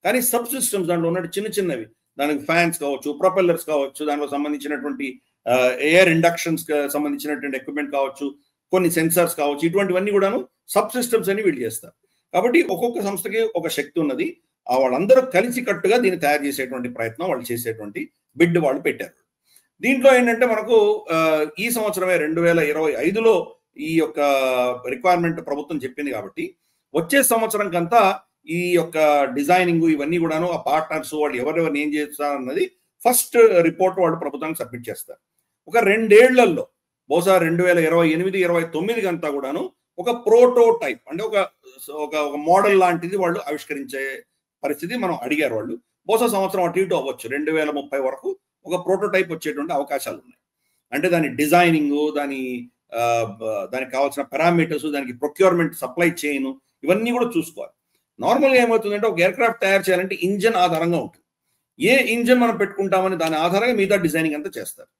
కానీ సబ్ సిస్టమ్స్ దాంట్లో ఉన్నట్టు చిన్న చిన్నవి, దానికి ఫ్యాన్స్ కావచ్చు, ప్రొపెల్లర్స్ కావచ్చు, దానిలో సంబంధించినటువంటి ఎయిర్ ఇండక్షన్స్ సంబంధించినటువంటి ఎక్విప్మెంట్ కావచ్చు, కొన్ని సెన్సార్స్ కావచ్చు, ఇటువంటివన్నీ కూడాను సబ్ సిస్టమ్స్ అని వీళ్ళు చేస్తారు. కాబట్టి ఒక్కొక్క సంస్థకి ఒక శక్తి ఉన్నది. వాళ్ళందరూ కలిసి కట్టుగా దీన్ని తయారు చేసేటువంటి ప్రయత్నం వాళ్ళు చేసేటువంటి బిడ్ వాళ్ళు పెట్టారు. దీంట్లో ఏంటంటే మనకు ఈ సంవత్సరమే 2025లో ఈ యొక్క రిక్వైర్మెంట్ ప్రభుత్వం చెప్పింది కాబట్టి వచ్చే సంవత్సరం కంతా ఈ యొక్క డిజైనింగ్ ఇవన్నీ కూడాను ఆ పార్ట్నర్స్ వాళ్ళు ఎవరెవరిని ఏం చేస్తారు అన్నది ఫస్ట్ రిపోర్ట్ వాళ్ళు ప్రభుత్వానికి సబ్మిట్ చేస్తారు. ఒక 2 ఏళ్లలో బహుశా 2028-29 అంతా కూడాను ఒక ప్రోటోటైప్ అంటే ఒక మోడల్ లాంటిది వాళ్ళు ఆవిష్కరించే పరిస్థితి మనం అడిగారు వాళ్ళు. బహుశా సంవత్సరం అటు ఇటు అవ్వచ్చు, 2030 వరకు ఒక ప్రోటోటైప్ వచ్చేటువంటి అవకాశాలు ఉన్నాయి. అంటే దాని డిజైనింగ్, దానికి కావాల్సిన పారామీటర్స్, దానికి ప్రొక్యూర్మెంట్, సప్లై చైన్ ఇవన్నీ కూడా చూసుకోవాలి. నార్మల్గా ఏమవుతుందంటే ఒక ఎయిర్క్రాఫ్ట్ తయారు చేయాలంటే ఇంజన్ ఆధారంగా ఉంటుంది. ఏ ఇంజన్ మనం పెట్టుకుంటామని దాని ఆధారంగా మిగతా డిజైనింగ్ అంతా చేస్తారు.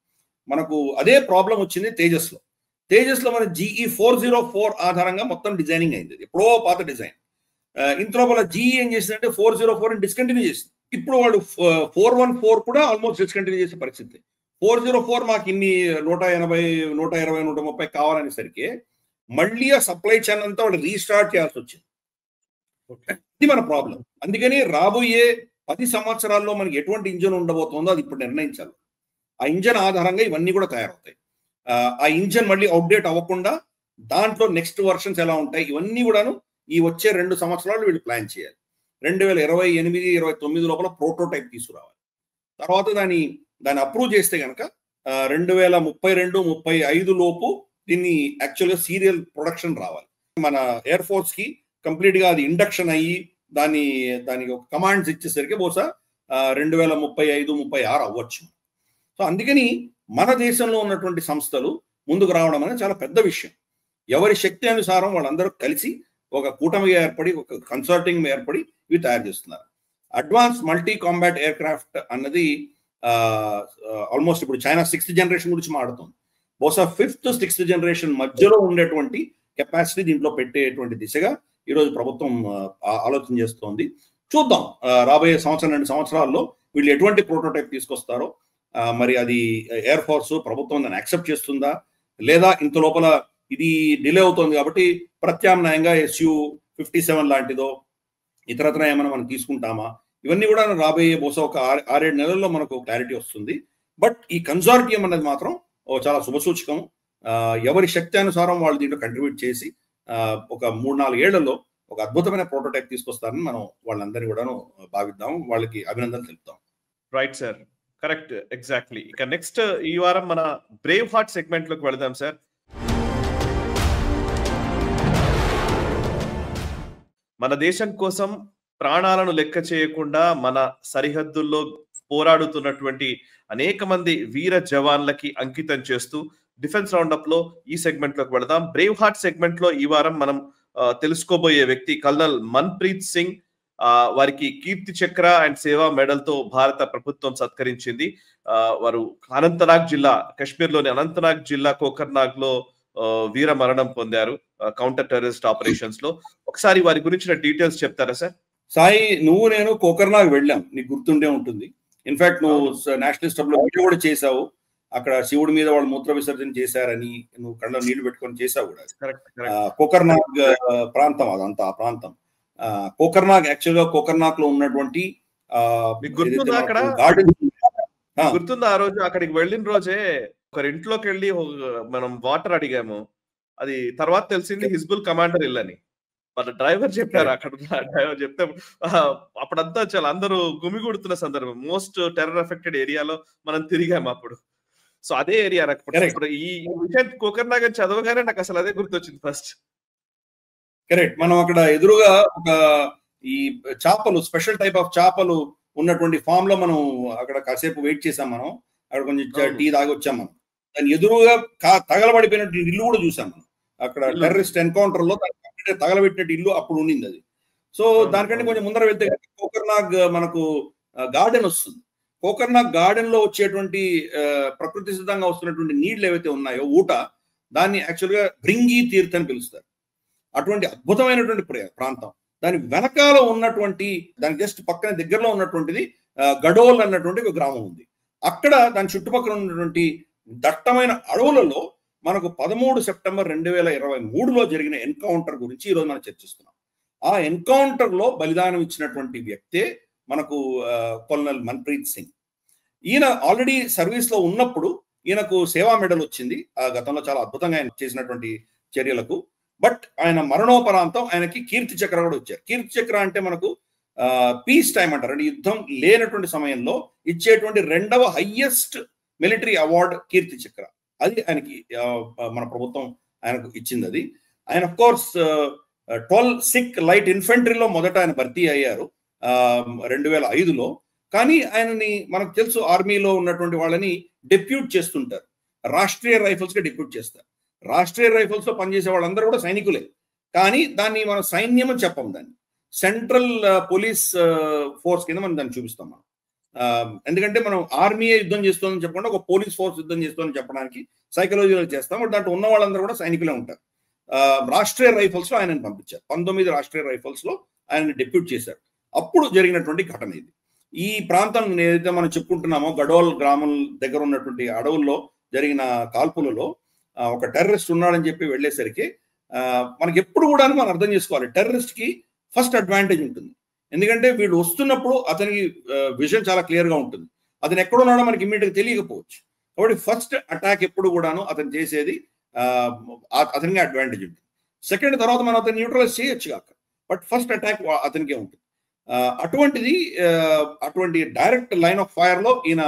మనకు అదే ప్రాబ్లం వచ్చింది తేజస్లో మన GE 404 ఆధారంగా మొత్తం డిజైనింగ్ అయింది. ఎప్పుడో పాత డిజైన్. ఇంతలోపల GE ఏం చేసిందంటే 404 డిస్కంటిన్యూ చేసింది. ఇప్పుడు వాళ్ళు 414 కూడా ఆల్మోస్ట్ డిస్కంటిన్యూ చేసే పరిస్థితి. 404 మాకు ఇన్ని 180, 120, 130 కావాలనేసరికి మళ్ళీ ఆ సప్లై చైన్ అంతా వాళ్ళు రీస్టార్ట్ చేయాల్సి వచ్చింది. ఇది మన ప్రాబ్లం. అందుకని రాబోయే 10 సంవత్సరాల్లో మనకి ఎటువంటి ఇంజన్ ఉండబోతుందో అది ఇప్పుడు నిర్ణయించాలి. ఆ ఇంజన్ ఆధారంగా ఇవన్నీ కూడా తయారవుతాయి. ఆ ఇంజన్ మళ్ళీ అవుట్డేట్ అవ్వకుండా దాంట్లో నెక్స్ట్ వర్షన్స్ ఎలా ఉంటాయి ఇవన్నీ కూడాను ఈ వచ్చే 2 సంవత్సరాలు వీళ్ళు ప్లాన్ చేయాలి. 2028-29 లోపల ప్రోటోటైప్ తీసుకురావాలి. తర్వాత దాన్ని అప్రూవ్ చేస్తే కనుక 2032-35 లోపు దీన్ని యాక్చువల్గా సీరియల్ ప్రొడక్షన్ రావాలి. మన ఎయిర్ ఫోర్స్ కి కంప్లీట్ గా అది ఇండక్షన్ అయ్యి దానికి ఒక కమాండ్స్ ఇచ్చేసరికి బహుశా 2035-36 అవ్వచ్చు. సో అందుకని మన దేశంలో ఉన్నటువంటి సంస్థలు ముందుకు రావడం అనేది చాలా పెద్ద విషయం. ఎవరి శక్తి అనుసారం వాళ్ళందరూ కలిసి ఒక కూటమిగా ఏర్పడి, ఒక కన్సల్టింగ్ ఏర్పడి ఇవి తయారు చేస్తున్నారు. Advance multi combat aircraft అన్నది ఆల్మోస్ట్ ఇప్పుడు చైనా 6th జనరేషన్ గురించి మాట్లాడుతుంది. బహుశా 5th, 6th జనరేషన్ మధ్యలో ఉండేటువంటి కెపాసిటీ దీంట్లో పెట్టేటువంటి దిశగా ఈరోజు ప్రభుత్వం ఆలోచన చేస్తోంది. చూద్దాం రాబోయే 1-2 సంవత్సరాల్లో వీళ్ళు ఎటువంటి ప్రోటోటైప్ తీసుకొస్తారో. మరి అది ఎయిర్ ఫోర్స్ ప్రభుత్వం దాన్ని యాక్సెప్ట్ చేస్తుందా లేదా ఇంత లోపల ఇది డిలే అవుతుంది కాబట్టి ప్రత్యామ్నాయంగా SU-57 లాంటిదో ఇతరత్ర ఏమైనా మనం తీసుకుంటామా, ఇవన్నీ కూడా రాబోయే బహుశా ఒక 6-7 నెలల్లో మనకు క్లారిటీ వస్తుంది. బట్ ఈ కన్సార్టియం అనేది మాత్రం చాలా శుభసూచకం. ఎవరి శక్తి అనుసారం వాళ్ళు దీంట్లో కంట్రిబ్యూట్ చేసి ఒక 3-4 ఏళ్లలో ఒక అద్భుతమైన ప్రోటోటైప్ తీసుకొస్తారని మనం వాళ్ళందరినీ కూడాను భావిద్దాం, వాళ్ళకి అభినందనలు తెలుపుతాం. Right sir, correct, exactly. ఇక నెక్స్ట్ ఈ వారం మన బ్రేవ్ హార్ట్ సెగ్మెంట్ లోకి వెళదాం సార్. మన దేశం కోసం ప్రాణాలను లెక్క చేయకుండా మన సరిహద్దుల్లో పోరాడుతున్నటువంటి అనేక మంది వీర జవాన్లకి అంకితం చేస్తూ డిఫెన్స్ రౌండప్ లో ఈ సెగ్మెంట్ లోకి వెళదాం. బ్రేవ్ హార్ట్ సెగ్మెంట్ లో ఈ వారం మనం తెలుసుకోబోయే వ్యక్తి కల్నల్ మన్ప్రీత్ సింగ్. వారికి కీర్తి చక్ర అండ్ సేవా మెడల్ తో భారత ప్రభుత్వం సత్కరించింది. వారు అనంతనాగ్ జిల్లా, కాశ్మీర్లోని అనంతనాగ్ జిల్లా కోకర్నాగ్ లో వీర మరణం పొందారు కౌంటర్ టెర్రరిస్ట్ ఆపరేషన్స్ లో. ఒకసారి వారి గురించిన డీటెయిల్స్ చెప్తారా సార్? సాయి, నువ్వు నేను కోకర్నాగ్ వెళ్ళాం, నీకు గుర్తుండే ఉంటుంది. ఇన్ఫాక్ట్ నువ్వు నేషనల్ స్టబ్ లో వీడియో కూడా చేసావు. అక్కడ శివుడి మీద వాళ్ళు మూత్ర విసర్జన చేశారని నువ్వు కళ్ళలో నీళ్లు పెట్టుకొని చేసావు కూడా. కోకర్నాగ్ ప్రాంతం అదంతా, ఆ ప్రాంతం కోకర్నాగ్. యాక్చువల్ గా కోకర్నాగ్ లో ఉన్నటువంటి గుర్తుందా ఆ రోజు అక్కడికి వెళ్ళిన రోజే ఒకరింట్లోకి వెళ్ళి మనం వాటర్ అడిగాము, అది తర్వాత తెలిసింది హిజ్బుల్ కమాండర్ ఇల్లని వాళ్ళ డ్రైవర్ చెప్పారు. అక్కడ డ్రైవర్ చెప్తే అప్పుడంతా చాలా అందరూ గుమిగూడుతున్న సందర్భం, మోస్ట్ టెర్రర్ ఎఫెక్టెడ్ ఏరియాలో మనం తిరిగాము అప్పుడు. సో అదే ఏరియా నాకు ఈ విషయం కోకర్నాగ్ చదవగానే నాకు అసలు అదే గుర్తొచ్చింది ఫస్ట్. కరెక్ట్. మనం అక్కడ ఎదురుగా ఒక ఈ చేపలు, స్పెషల్ టైప్ ఆఫ్ చేపలు ఉన్నటువంటి ఫామ్ లో మనం అక్కడ కాసేపు వెయిట్ చేసాం. మనం అక్కడ కొంచెం టీ తాగి వచ్చాం. మనం దాని ఎదురుగా తగలబడిపోయినట్టు ఇల్లు కూడా చూసాం మనం. అక్కడ టెర్రరిస్ట్ ఎన్కౌంటర్ లో తగలబెట్టినట్టు ఇల్లు అప్పుడు ఉండింది అది. సో దానికంటే కొంచెం ముందర వెళ్తే కోకర్నాగ్ మనకు గార్డెన్ వస్తుంది. కోకర్నాగ్ గార్డెన్ లో వచ్చేటువంటి ప్రకృతి సిద్ధంగా వస్తున్నటువంటి నీళ్లు ఏవైతే ఉన్నాయో ఊట, దాన్ని యాక్చువల్గా భృంగి తీర్థ్ అని పిలుస్తారు. అటువంటి అద్భుతమైనటువంటి ప్రాంతం. దాని వెనకాల ఉన్నటువంటి, దాని జస్ట్ పక్కన దగ్గరలో ఉన్నటువంటిది గడోల్ అన్నటువంటి ఒక గ్రామం ఉంది. అక్కడ దాని చుట్టుపక్కల ఉన్నటువంటి దట్టమైన అడవులలో మనకు 13 సెప్టెంబర్ 2023లో జరిగిన ఎన్కౌంటర్ గురించి ఈరోజు మనం చర్చిస్తున్నాం. ఆ ఎన్కౌంటర్ లో బలిదానం ఇచ్చినటువంటి వ్యక్తే మనకు కొల్నల్ మన్ప్రీత్ సింగ్. ఈయన ఆల్రెడీ సర్వీస్ లో ఉన్నప్పుడు ఈయనకు సేవా మెడల్ వచ్చింది ఆ గతంలో, చాలా అద్భుతంగా ఆయన చేసినటువంటి చర్యలకు. బట్ ఆయన మరణోపరాంతం ఆయనకి కీర్తి చక్ర కూడా వచ్చారు. కీర్తి చక్ర అంటే మనకు పీస్ టైం అంటారు, అంటే యుద్ధం లేనటువంటి సమయంలో ఇచ్చేటువంటి 2వ హైయెస్ట్ మిలిటరీ అవార్డ్ కీర్తి చక్ర. అది ఆయనకి మన ప్రభుత్వం ఆయనకు ఇచ్చింది. అది ఆయన ఆఫ్ కోర్స్ 12 సిక్ లైట్ ఇన్ఫెంట్రీలో మొదట ఆయన భర్తీ అయ్యారు 2005లో. కానీ ఆయనని మనకు తెలుసు, ఆర్మీలో ఉన్నటువంటి వాళ్ళని డెప్యూట్ చేస్తుంటారు, రాష్ట్రీయ రైఫిల్స్ గా డెప్యూట్ చేస్తారు. రాష్ట్రీయ రైఫిల్స్ లో పనిచేసే వాళ్ళందరూ కూడా సైనికులే, కానీ దాన్ని మనం సైన్యం అని చెప్పం, దాన్ని సెంట్రల్ పోలీస్ ఫోర్స్ కింద మనం దాన్ని చూపిస్తాం మనం. ఎందుకంటే మనం ఆర్మీయే యుద్ధం చేస్తుందని చెప్పకుండా ఒక పోలీస్ ఫోర్స్ యుద్ధం చేస్తుందని చెప్పడానికి సైకలాజికల్ చేస్తాం. బట్ దాంట్లో ఉన్న వాళ్ళందరూ కూడా సైనికులే ఉంటారు. రాష్ట్రీయ రైఫిల్స్ లో ఆయనను పంపించారు. 19 రాష్ట్రీయ రైఫిల్స్ లో ఆయనని డెప్యూట్ చేశారు. అప్పుడు జరిగినటువంటి ఘటన ఇది. ఈ ప్రాంతం ఏదైతే మనం చెప్పుకుంటున్నామో, గడోల్ గ్రామం దగ్గర ఉన్నటువంటి అడవుల్లో జరిగిన కాల్పులలో ఒక టెర్రరిస్ట్ ఉన్నాడని చెప్పి వెళ్ళేసరికి మనకి ఎప్పుడు కూడా మనం అర్థం చేసుకోవాలి, టెర్రరిస్ట్ కి ఫస్ట్ అడ్వాంటేజ్ ఉంటుంది. ఎందుకంటే వీళ్ళు వస్తున్నప్పుడు అతనికి విజన్ చాలా క్లియర్ గా ఉంటుంది. అతను ఎక్కడున్నాడో మనకి ఇమ్మీడియట్గా తెలియకపోవచ్చు. కాబట్టి ఫస్ట్ అటాక్ ఎప్పుడు కూడాను అతను చేసేది అతనికి అడ్వాంటేజ్ ఉంటుంది. సెకండ్ తర్వాత మనం అతను న్యూట్రలైజ్ చేయొచ్చు కాక, బట్ ఫస్ట్ అటాక్ అతనికే ఉంటుంది. అటువంటి డైరెక్ట్ లైన్ ఆఫ్ ఫైర్ లో ఈయన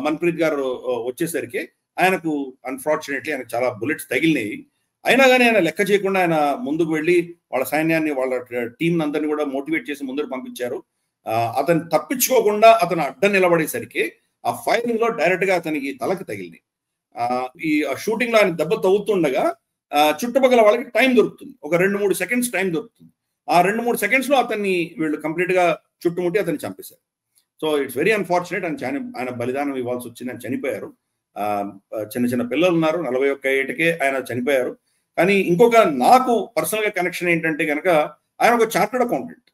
మన్ప్రీత్ గారు వచ్చేసరికి ఆయనకు అన్ఫార్చునేట్లీ ఆయనకు చాలా బుల్లెట్స్ తగిలినాయి. అయినా కానీ ఆయన లెక్క చేయకుండా ఆయన ముందుకు వెళ్ళి వాళ్ళ సైన్యాన్ని, వాళ్ళ టీం అందరినీ కూడా మోటివేట్ చేసి ముందుకు పంపించారు. అతను తప్పించుకోకుండా అతను అడ్డం నిలబడేసరికి ఆ ఫైరింగ్ లో డైరెక్ట్ గా అతనికి తలకి తగిలింది. ఈ షూటింగ్ లో ఆయన దెబ్బ తవ్వుతుండగా చుట్టుపక్కల వాళ్ళకి టైం దొరుకుతుంది, ఒక 2-3 సెకండ్స్ టైం దొరుకుతుంది. ఆ 2-3 సెకండ్స్ లో అతన్ని వీళ్ళు కంప్లీట్ గా చుట్టుముట్టి అతన్ని చంపేశారు. So it's very unfortunate. ఆయన బలిదానం ఇవ్వాల్సి వచ్చింది, ఆయన చనిపోయారు. చిన్న చిన్న పిల్లలు ఉన్నారు, 41 ఏటకే ఆయన చనిపోయారు. కానీ ఇంకొక నాకు పర్సనల్ గా కనెక్షన్ ఏంటంటే కనుక, ఆయన ఒక చార్టర్డ్ అకౌంటెంట్.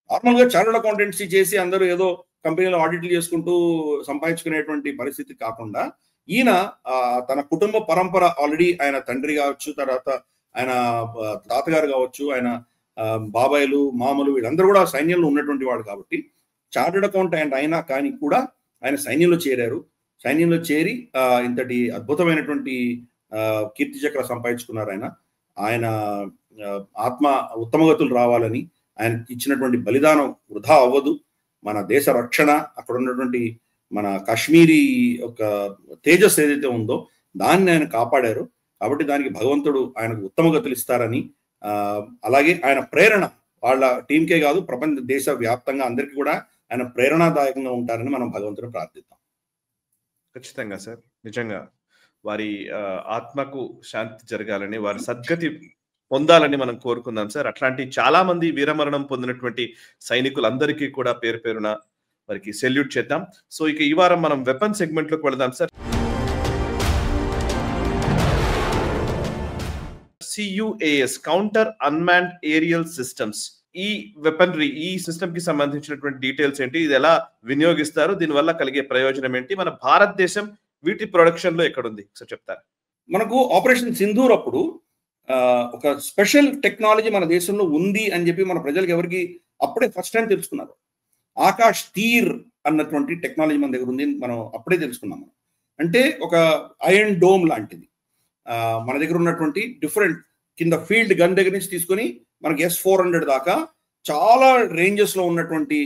నార్మల్ గా చార్టర్డ్ అకౌంటెన్సీ చేసి అందరూ ఏదో కంపెనీలో ఆడిట్లు చేసుకుంటూ సంపాదించుకునేటువంటి పరిస్థితి కాకుండా, ఈయన తన కుటుంబ పరంపర ఆల్రెడీ ఆయన తండ్రి కావచ్చు, తర్వాత ఆయన తాతగారు కావచ్చు, ఆయన బాబాయిలు మామలు వీళ్ళందరూ కూడా సైన్యంలో ఉన్నటువంటి వాడు కాబట్టి చార్టర్డ్ అకౌంటెంట్ అయినా కానీ కూడా ఆయన సైన్యంలో చేరారు. సైన్యంలో చేరి ఇంతటి అద్భుతమైనటువంటి కీర్తి చక్ర సంపాదించుకున్నారు. ఆయన ఆత్మ ఉత్తమగతులు రావాలని, ఆయన ఇచ్చినటువంటి బలిదానం వృధా అవ్వదు. మన దేశ రక్షణ, అక్కడ ఉన్నటువంటి మన కాశ్మీరీ ఒక తేజస్ ఏదైతే ఉందో దాన్ని ఆయన కాపాడారు. కాబట్టి దానికి భగవంతుడు ఆయనకు ఉత్తమగతులు ఇస్తారని, అలాగే ఆయన ప్రేరణ వాళ్ళ టీంకే కాదు, ప్రపంచ దేశ వ్యాప్తంగా అందరికీ కూడా ఆయన ప్రేరణాదాయకంగా ఉంటారని మనం భగవంతుడు ప్రార్థిద్దాం. ఖచ్చితంగా సార్, నిజంగా వారి ఆత్మకు శాంతి జరగాలని, వారి సద్గతి పొందాలని మనం కోరుకుందాం సార్. అట్లాంటి చాలా మంది వీరమరణం పొందినటువంటి సైనికులందరికీ కూడా పేరు పేరున వారికి సెల్యూట్ చేద్దాం. సో ఇక ఈ వారం మనం వెపన్ సెగ్మెంట్ లోకి వెళదాం sir. CUAS counter unmanned aerial systems. ఈ వెపనరీ, ఈ సిస్టమ్ కి సంబంధించినటువంటి డీటెయిల్స్ ఏంటి, ఇది ఎలా వినియోగిస్తారు, దీనివల్ల కలిగే ప్రయోజనం ఏంటి, మన భారతదేశం వీటి ప్రొడక్షన్ లో ఎక్కడుంది సార్ చెప్తారు? మనకు ఆపరేషన్ సింధూర్ అప్పుడు ఒక స్పెషల్ టెక్నాలజీ మన దేశంలో ఉంది అని చెప్పి మన ప్రజలకు ఎవరికి అప్పుడే ఫస్ట్ టైం తెలుసుకున్నారు. ఆకాష్ తీర్ అన్నటువంటి టెక్నాలజీ మన దగ్గర ఉంది, మనం అప్పుడే తెలుసుకున్నాం. అంటే ఒక ఐరన్ డోమ్ లాంటిది మన దగ్గర ఉన్నటువంటి డిఫరెంట్ కింద ఫీల్డ్ గన్ దగ్గర నుంచి తీసుకొని మనకి S-400 దాకా చాలా రేంజెస్ లో ఉన్నటువంటి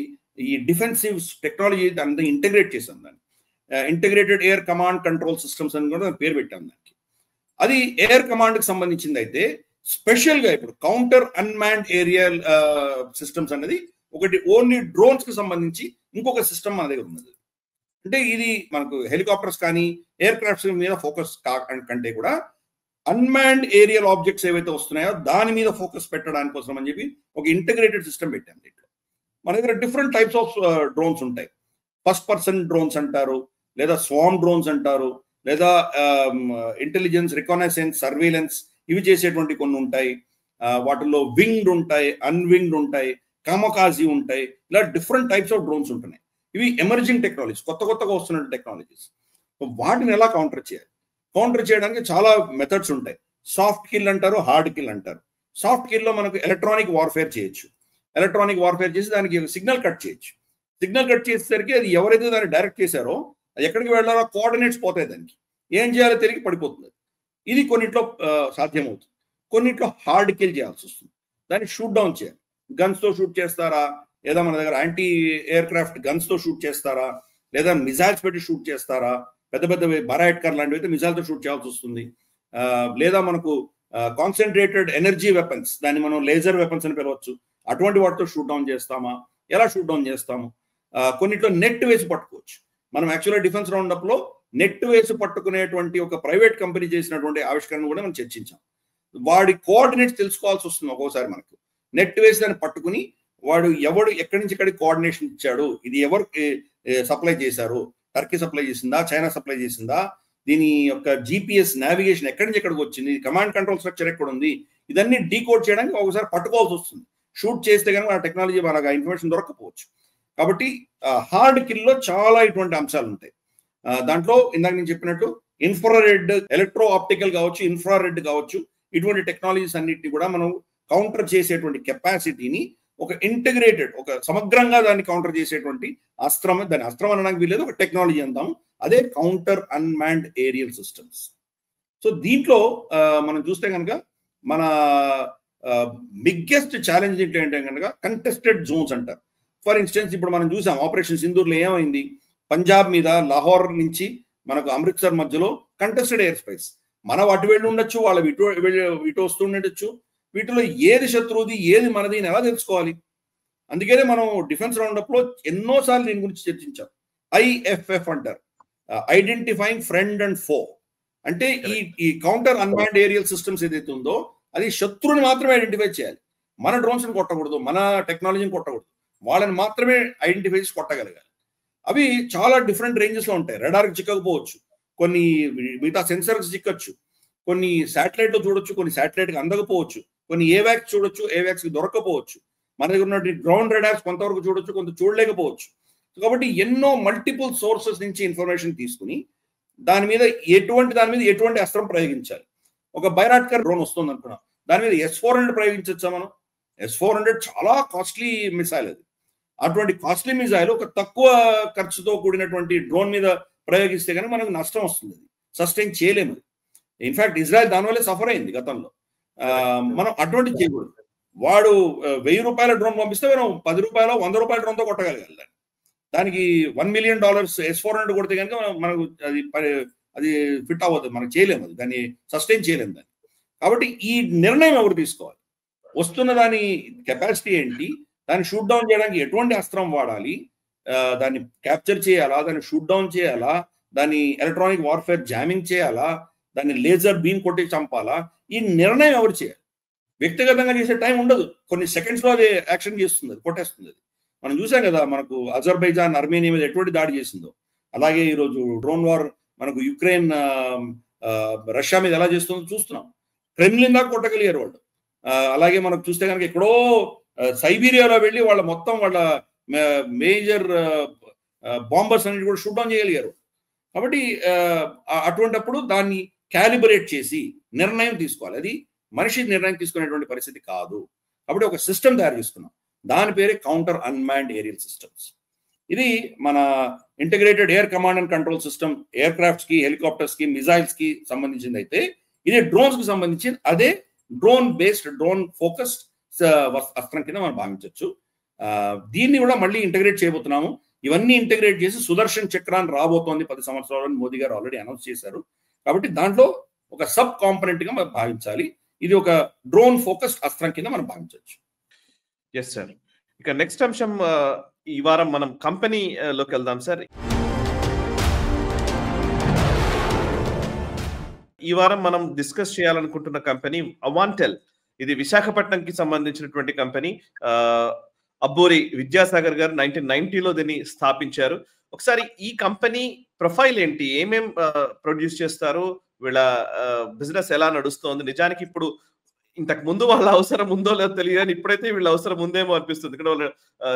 ఈ డిఫెన్సివ్ టెక్నాలజీ దాన్ని ఇంటగ్రేట్ చేసాం. దాన్ని integrated air command control systems అని కూడా పేరు పెట్టాం దానికి. అది ఎయిర్ కమాండ్ కి సంబంధించింది. అయితే స్పెషల్ గా ఇప్పుడు కౌంటర్ అన్మాన్డ్ ఏరియల్ సిస్టమ్స్ అనేది ఒకటి ఓన్లీ డ్రోన్స్ కి సంబంధించి ఇంకొక సిస్టమ్ మన దగ్గర ఉన్నది. అంటే ఇది మనకు హెలికాప్టర్స్ కానీ ఎయిర్ క్రాఫ్ట్స్ మీద ఫోకస్ కంటే కూడా అన్మాన్డ్ ఏరియల్ ఆబ్జెక్ట్స్ ఏవైతే వస్తున్నాయో దాని మీద ఫోకస్ పెట్టడానికి కోసం అని చెప్పి ఒక ఇంటిగ్రేటెడ్ సిస్టమ్ పెట్టాం. దీంట్లో మన దగ్గర డిఫరెంట్ టైప్స్ ఆఫ్ డ్రోన్స్ ఉంటాయి. ఫస్ట్ పర్సన్ డ్రోన్స్ అంటారు, లేదా స్వామ్ డ్రోన్స్ అంటారు, లేదా ఇంటెలిజెన్స్, రికగ్నైసెన్స్, సర్వేలెన్స్ ఇవి చేసేటువంటి కొన్ని ఉంటాయి. వాటిల్లో వింగ్డ్ ఉంటాయి, అన్వింగ్డ్ ఉంటాయి, కామకాజీ ఉంటాయి. ఇలా డిఫరెంట్ టైప్స్ ఆఫ్ డ్రోన్స్ ఉంటున్నాయి. ఇవి ఎమర్జింగ్ టెక్నాలజీస్, కొత్తగా వస్తున్న టెక్నాలజీస్. వాటిని ఎలా కౌంటర్ చేయాలి? కౌంటర్ చేయడానికి చాలా మెథడ్స్ ఉంటాయి. సాఫ్ట్ కిల్ అంటారు, హార్డ్ కిల్ అంటారు. సాఫ్ట్ కిల్లో మనకు ఎలక్ట్రానిక్ వార్ఫేర్ చేయొచ్చు. ఎలక్ట్రానిక్ వార్ఫేర్ చేసి దానికి సిగ్నల్ కట్ చేయొచ్చు. సిగ్నల్ కట్ చేసేసరికి అది ఎవరైతే దాన్ని డైరెక్ట్ చేశారో అది ఎక్కడికి వెళ్ళాలో కోఆర్డినేట్స్ పోతాయి, దానికి ఏం చేయాలో తిరిగి పడిపోతుంది. ఇది కొన్నిట్లో సాధ్యమవుతుంది. కొన్నిట్లో హార్డ్ కిల్ చేయాల్సి వస్తుంది. దాన్ని షూట్ డౌన్ చేయాలి. గన్స్తో షూట్ చేస్తారా, లేదా మన దగ్గర యాంటీ ఎయిర్ క్రాఫ్ట్ గన్స్తో షూట్ చేస్తారా, లేదా మిజైల్స్ పెట్టి షూట్ చేస్తారా, పెద్ద పెద్ద బరాయిట్కర్ లాంటివి అయితే మిజైల్తో షూట్ చేయాల్సి వస్తుంది. లేదా మనకు కాన్సన్ట్రేటెడ్ ఎనర్జీ వెపన్స్, దాన్ని మనం లేజర్ వెపన్స్ అని పిలవచ్చు, అటువంటి వాటితో షూట్ డౌన్ చేస్తామా, ఎలా షూట్ డౌన్ చేస్తాము. కొన్నిట్లో నెట్ వేసి పట్టుకోవచ్చు. మనం యాక్చువల్గా డిఫెన్స్ రౌండప్ లో నెట్ వేసి పట్టుకునేటువంటి ఒక ప్రైవేట్ కంపెనీ చేసినటువంటి ఆవిష్కరణ కూడా మనం చర్చించాం. వాడి కోఆర్డినేట్స్ తెలుసుకోవాల్సి వస్తుంది. ఒక్కోసారి మనకు నెట్ వేసి దాన్ని పట్టుకుని వాడు ఎక్కడి నుంచి ఎక్కడికి కోఆర్డినేషన్ ఇచ్చాడు, ఇది ఎవరు సప్లై చేశారు, టర్కీ సప్లై చేసిందా, చైనా సప్లై చేసిందా, దీని యొక్క జిపిఎస్ నావిగేషన్ ఎక్కడి నుంచి ఎక్కడికి వచ్చింది, కమాండ్ కంట్రోల్ స్ట్రక్చర్ ఎక్కడ ఉంది, ఇదన్నీ డీకోడ్ చేయడానికి ఒకసారి పట్టుకోవాల్సి వస్తుంది. షూట్ చేస్తే కనుక ఆ టెక్నాలజీ మనకు ఇన్ఫర్మేషన్ దొరకకపోవచ్చు. కాబట్టి హార్డ్ కిల్లో చాలా ఇటువంటి అంశాలు ఉంటాయి. దాంట్లో ఇందాక నేను చెప్పినట్టు ఇన్ఫ్రారెడ్, ఎలక్ట్రో ఆప్టికల్ కావచ్చు, ఇన్ఫ్రారెడ్ కావచ్చు, ఇటువంటి టెక్నాలజీస్ అన్నిటిని కూడా మనం కౌంటర్ చేసేటువంటి కెపాసిటీని ఒక ఇంటిగ్రేటెడ్, ఒక సమగ్రంగా దాన్ని కౌంటర్ చేసేటువంటి అస్త్రం, దాని అస్త్రం అనడానికి వీలేదు, ఒక టెక్నాలజీ అందాం, అదే counter unmanned aerial systems. So దీంట్లో మనం చూస్తే కనుక మన బిగ్గెస్ట్ ఛాలెంజ్ ఏంటంటే కనుక కంటెస్టెడ్ జోన్స్ అంటారు. ఫర్ ఇన్స్టెన్స్ ఇప్పుడు మనం చూసాం ఆపరేషన్ సింధూర్లో ఏమైంది, పంజాబ్ మీద లాహోర్ నుంచి మనకు అమృత్సర్ మధ్యలో కంటెస్టెడ్ ఎయిర్ స్పేస్. మనం అటు వెళ్ళి ఉండొచ్చు, వాళ్ళు ఇటు వస్తూ ఉండొచ్చు. వీటిలో ఏది శత్రువుది, ఏది మనది అని ఎలా తెలుసుకోవాలి? అందుకనే మనం డిఫెన్స్ రౌండప్ లో ఎన్నోసార్లు దీని గురించి చర్చించాం. IFF అంటారు, ఐడెంటిఫైయింగ్ ఫ్రెండ్ అండ్ ఫో. అంటే ఈ కౌంటర్ అన్మాన్డ్ ఏరియల్ సిస్టమ్స్ ఏదైతే ఉందో అది శత్రువుని మాత్రమే ఐడెంటిఫై చేయాలి. మన డ్రోన్స్ ని కొట్టకూడదు, మన టెక్నాలజీని కొట్టకూడదు, వాళ్ళని మాత్రమే ఐడెంటిఫై చేసి కొట్టగలగాలి. అవి చాలా డిఫరెంట్ రేంజెస్ లో ఉంటాయి. రెడార్కి చిక్కకపోవచ్చు, కొన్ని మిగతా సెన్సర్కి చిక్కచ్చు, కొన్ని శాటిలైట్ లో చూడొచ్చు, కొన్ని శాటిలైట్కి అందకపోవచ్చు, కొన్ని ఏవాక్స్ చూడొచ్చు, ఏవాక్స్ కి దొరకపోవచ్చు. మన దగ్గర ఉన్నటువంటి గ్రౌండ్ రెడార్స్ కొంతవరకు చూడొచ్చు, కొంత చూడలేకపోవచ్చు. కాబట్టి ఎన్నో మల్టిపుల్ సోర్సెస్ నుంచి ఇన్ఫర్మేషన్ తీసుకుని దాని మీద ఎటువంటి అస్త్రం ప్రయోగించాలి. ఒక బైరాట్కర్ డ్రోన్ వస్తుంది అనుకున్నాం, దాని మీద S-400 ప్రయోగించవచ్చా మనం? S-400 చాలా కాస్ట్లీ మిసైల్. అది అటువంటి కాస్ట్లీ మిసైల్ ఒక తక్కువ ఖర్చుతో కూడినటువంటి డ్రోన్ మీద ప్రయోగిస్తే కనుక మనకు నష్టం వస్తుంది, సస్టైన్ చేయలేము. ఇన్ఫాక్ట్ ఇజ్రాయెల్ దానివల్ల సఫర్ అయింది గతంలో. మనం అటువంటి చేయకూడదు. వాడు $1000 డ్రోన్ పంపిస్తే మనం $10, $100 డ్రోన్తో కొట్టగలగాలి. దానికి $1 million S-400 కొడితే కనుక మనకు అది ఫిట్ అవ్వదు, మనం చేయలేము, అది దాన్ని సస్టైన్ చేయలేము దాన్ని. కాబట్టి ఈ నిర్ణయం ఎవరు తీసుకోవాలి? వస్తున్న దాని కెపాసిటీ ఏంటి, దాన్ని షూట్ డౌన్ చేయడానికి ఎటువంటి అస్త్రం వాడాలి, దాన్ని క్యాప్చర్ చేయాలా, దాన్ని షూట్ డౌన్ చేయాలా, దాన్ని ఎలక్ట్రానిక్ వార్ఫేర్ జామింగ్ చేయాలా, దాన్ని లేజర్ బీమ్ కొట్టి చంపాలా, ఈ నిర్ణయం ఎవరు చేయాలి? వ్యక్తిగతంగా చేసే టైం ఉండదు, కొన్ని సెకండ్స్ లో అది యాక్షన్ చేస్తుంది, అది కొట్టేస్తుంది. మనం చూసాం కదా మనకు అజర్బైజాన్ అర్మేనియా మీద ఎటువంటి దాడి చేసిందో. అలాగే ఈరోజు డ్రోన్ వార్ మనకు యుక్రెయిన్ రష్యా మీద ఎలా చేస్తుందో చూస్తున్నాం. క్రెమ్లిన్ దాకా కొట్టగలిగారు వాళ్ళు. అలాగే మనకు చూస్తే కనుక ఎక్కడో సైబీరియాలో వెళ్ళి వాళ్ళ మేజర్ బాంబర్స్ అన్నిటి కూడా షూట్ డౌన్ చేయగలిగారు. కాబట్టి అటువంటిప్పుడు దాన్ని క్యాలిబ్రేట్ చేసి నిర్ణయం తీసుకోవాలి. అది మనిషి నిర్ణయం తీసుకునేటువంటి పరిస్థితి కాదు. కాబట్టి ఒక సిస్టమ్ తయారు చేసుకున్నాం, దాని పేరే కౌంటర్ అన్మాన్డ్ ఏరియల్ సిస్టమ్స్. ఇది మన integrated air command and control system, aircrafts కి, హెలికాప్టర్స్ కి, మిజైల్స్ కి సంబంధించింది. అయితే ఇది డ్రోన్స్ కి సంబంధించింది. అదే డ్రోన్ బేస్డ్, డ్రోన్ ఫోకస్డ్ అస్త్రం కింద మనం భావించవచ్చు. దీన్ని కూడా మళ్ళీ ఇంటిగ్రేట్ చేయబోతున్నాము. ఇవన్నీ ఇంటిగ్రేట్ చేసి సుదర్శన్ చక్రాన్ని రాబోతోంది 10 సంవత్సరాలని మోదీ గారు ఆల్రెడీ అనౌన్స్ చేశారు. కాబట్టి దాంట్లో ఒక సబ్ కాంపనెంట్ గా మనం భావించాలి. ఇది ఒక డ్రోన్ ఫోకస్డ్ అస్త్రం కింద మనం భావించవచ్చు. Yes sir. ఇక నెక్స్ట్ అంశం, ఈ వారం మనం కంపెనీలోకి వెళ్దాం సార్. ఈ వారం మనం డిస్కస్ చేయాలనుకుంటున్న కంపెనీ అవాంటెల్. ఇది విశాఖపట్నంకి సంబంధించినటువంటి కంపెనీ. అబ్బూరి విద్యాసాగర్ గారు 1990లో దీన్ని స్థాపించారు. ఒకసారి ఈ కంపెనీ ప్రొఫైల్ ఏంటి? ఏమేం ప్రొడ్యూస్ చేస్తారు? వీళ్ళ బిజినెస్ ఎలా నడుస్తోంది? నిజానికి ఇప్పుడు ఇంతకు ముందు వాళ్ళ అవసరం ఉందో లేదో తెలియదు కానీ ఇప్పుడైతే వీళ్ళ అవసరం ఉందేమో అనిపిస్తుంది. ఇక్కడ వాళ్ళ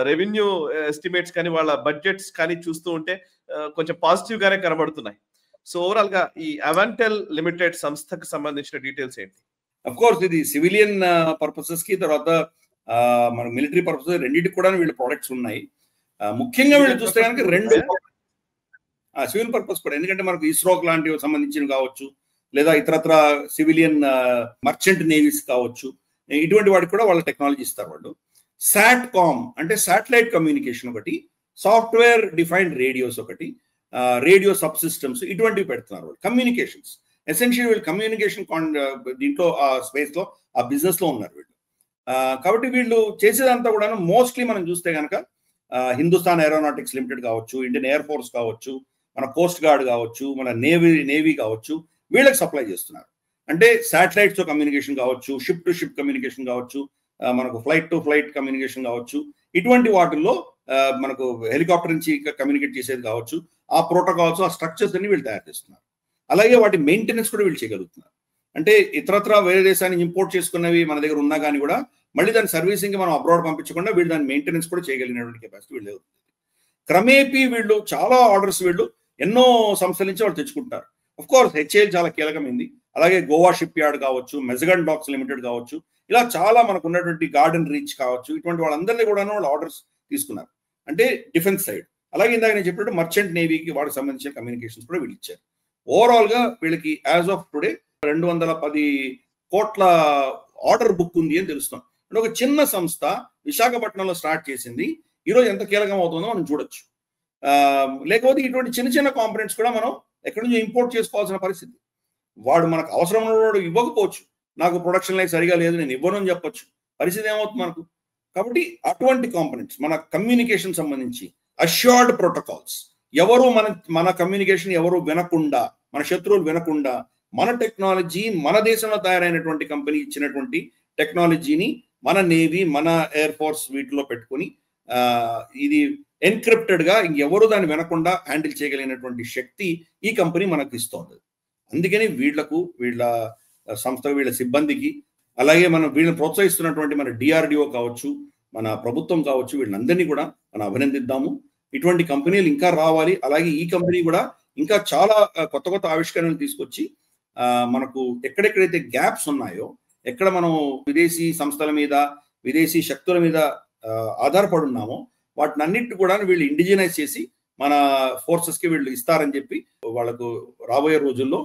రెవెన్యూ ఎస్టిమేట్స్ కానీ వాళ్ళ బడ్జెట్స్ కానీ చూస్తూ ఉంటే కొంచెం పాజిటివ్ గానే కనబడుతున్నాయి. సో ఓవరాల్ గా ఈ అవెంటెల్ లిమిటెడ్ సంస్థకు సంబంధించిన డీటెయిల్స్ ఏంటి? అఫ్ కోర్స్ ఇది సివిలియన్ పర్పసెస్ కి, తర్వాత మన మిలిటరీ పర్పసెస్ రెండింటికి కూడా వీళ్ళ ప్రొడక్ట్స్ ఉన్నాయి. ముఖ్యంగా వీళ్ళు చూస్తే కనుక రెండు సివిల్ పర్పస్ కూడా, ఎందుకంటే మనకు ఇస్రోక్ లాంటివి సంబంధించినవి కావచ్చు, లేదా ఇతరత్ర సివిలియన్ మర్చెంట్ నేవీస్ కావచ్చు, ఇటువంటి వాటికి కూడా వాళ్ళ టెక్నాలజీ ఇస్తారు వాళ్ళు. సాట్ కామ్ అంటే శాటిలైట్ కమ్యూనికేషన్ ఒకటి, సాఫ్ట్వేర్ డిఫైన్డ్ రేడియోస్ ఒకటి, రేడియో సబ్ సిస్టమ్స్, ఇటువంటివి పెడుతున్నారు వాళ్ళు. కమ్యూనికేషన్స్ ఎసెన్షియల్ వీళ్ళు కమ్యూనికేషన్ దీంట్లో ఆ స్పేస్ లో ఆ బిజినెస్ లో ఉన్నారు వీళ్ళు. కాబట్టి వీళ్ళు చేసేదంతా కూడా మోస్ట్లీ మనం చూస్తే కనుక హిందుస్థాన్ ఏరోనాటిక్స్ లిమిటెడ్ కావచ్చు, ఇండియన్ ఎయిర్ ఫోర్స్ కావచ్చు, మన కోస్ట్ గార్డ్ కావచ్చు, మన నేవీ కావచ్చు, వీళ్ళకి సప్లై చేస్తున్నారు. అంటే శాటిలైట్స్ తో కమ్యూనికేషన్ కావచ్చు, షిప్ టు షిప్ కమ్యూనికేషన్ కావచ్చు, మనకు ఫ్లైట్ టు ఫ్లైట్ కమ్యూనికేషన్ కావచ్చు, ఇటువంటి వాటిల్లో మనకు హెలికాప్టర్ నుంచి కమ్యూనికేట్ చేసేది కావచ్చు, ఆ ప్రోటోకాల్స్ ఆ స్ట్రక్చర్స్ అన్ని వీళ్ళు తయారు చేస్తున్నారు. అలాగే వాటి మెయింటెనెన్స్ కూడా వీళ్ళు చేయగలుగుతున్నారు. అంటే ఇతరత్ర వేరే దేశానికి ఇంపోర్ట్ చేసుకున్నవి మన దగ్గర ఉన్నా కానీ కూడా మళ్ళీ దాని సర్వీసింగ్ మనం అబ్రాడ్ పంపించకుండా వీళ్ళు దాని మెయింటెనెన్స్ కూడా చేయగలిగినటువంటి కెపాసిటీ వీళ్ళు. క్రమేపీ వీళ్ళు చాలా ఆర్డర్స్ వీళ్ళు ఎన్నో సంస్థల నుంచి వాళ్ళు తెచ్చుకుంటారు. అఫ్ కోర్స్ హెచ్ఏఎల్ చాలా కీలకమైంది. అలాగే గోవా షిప్ యార్డ్ కావచ్చు, మెజగన్ డాక్స్ లిమిటెడ్ కావచ్చు, ఇలా చాలా మనకు ఉన్నటువంటి గార్డెన్ రీచ్ కావచ్చు, ఇటువంటి వాళ్ళందరినీ కూడా వాళ్ళు ఆర్డర్స్ తీసుకున్నారు. అంటే డిఫెన్స్ సైడ్. అలాగే ఇందాక నేను చెప్పినట్టు మర్చెంట్ నేవీకి వాటికి సంబంధించిన కమ్యూనికేషన్స్ కూడా వీళ్ళు ఇచ్చారు. ఓవరాల్ గా వీళ్ళకి యాజ్ ఆఫ్ టుడే 210 కోట్ల ఆర్డర్ బుక్ ఉంది అని తెలుస్తాం. అంటే ఒక చిన్న సంస్థ విశాఖపట్నంలో స్టార్ట్ చేసింది, ఈరోజు ఎంత కీలకం అవుతుందో మనం చూడొచ్చు. లేకపోతే ఇటువంటి చిన్న చిన్న కాంపోనెంట్స్ కూడా మనం ఎక్కడి నుంచి ఇంపోర్ట్ చేసుకోవాల్సిన పరిస్థితి. వాడు మనకు అవసరం ఉన్నవాడు ఇవ్వకపోవచ్చు, నాకు ప్రొడక్షన్ లైన్ సరిగా లేదు నేను ఇవ్వను అని చెప్పొచ్చు, పరిస్థితి ఏమవుతుంది మనకు. కాబట్టి అటువంటి కాంపోనెంట్స్ మన కమ్యూనికేషన్ సంబంధించి అష్యూర్డ్ ప్రోటోకాల్స్, ఎవరు మన కమ్యూనికేషన్ ఎవరు వినకుండా, మన శత్రువులు వినకుండా, మన టెక్నాలజీ మన దేశంలో తయారైనటువంటి కంపెనీ ఇచ్చినటువంటి టెక్నాలజీని మన నేవీ, మన ఎయిర్ ఫోర్స్ వీటిలో పెట్టుకుని ఇది ఎన్క్రిప్టెడ్ గా ఇంకెవరు దాన్ని వినకుండా హ్యాండిల్ చేయగలిగినటువంటి శక్తి ఈ కంపెనీ మనకు ఇస్తోంది. అందుకని వీళ్ళ సంస్థ, వీళ్ళ సిబ్బందికి, అలాగే మనం వీళ్ళని ప్రోత్సహిస్తున్నటువంటి మన డిఆర్డిఓ కావచ్చు, మన ప్రభుత్వం కావచ్చు, వీళ్ళందరినీ కూడా మనం అభినందిద్దాము. ఇటువంటి కంపెనీలు ఇంకా రావాలి. అలాగే ఈ కంపెనీ కూడా ఇంకా చాలా కొత్త కొత్త ఆవిష్కరణలు తీసుకొచ్చి మనకు ఎక్కడెక్కడైతే గ్యాప్స్ ఉన్నాయో, ఎక్కడ మనం విదేశీ సంస్థల మీద, విదేశీ శక్తుల మీద ఆధారపడి ఉన్నామో వాటిని అన్నిటి కూడా వీళ్ళు ఇండిజినైజ్ చేసి మన ఫోర్సెస్ కి వీళ్ళు ఇస్తారని చెప్పి వాళ్ళకు రాబోయే రోజుల్లో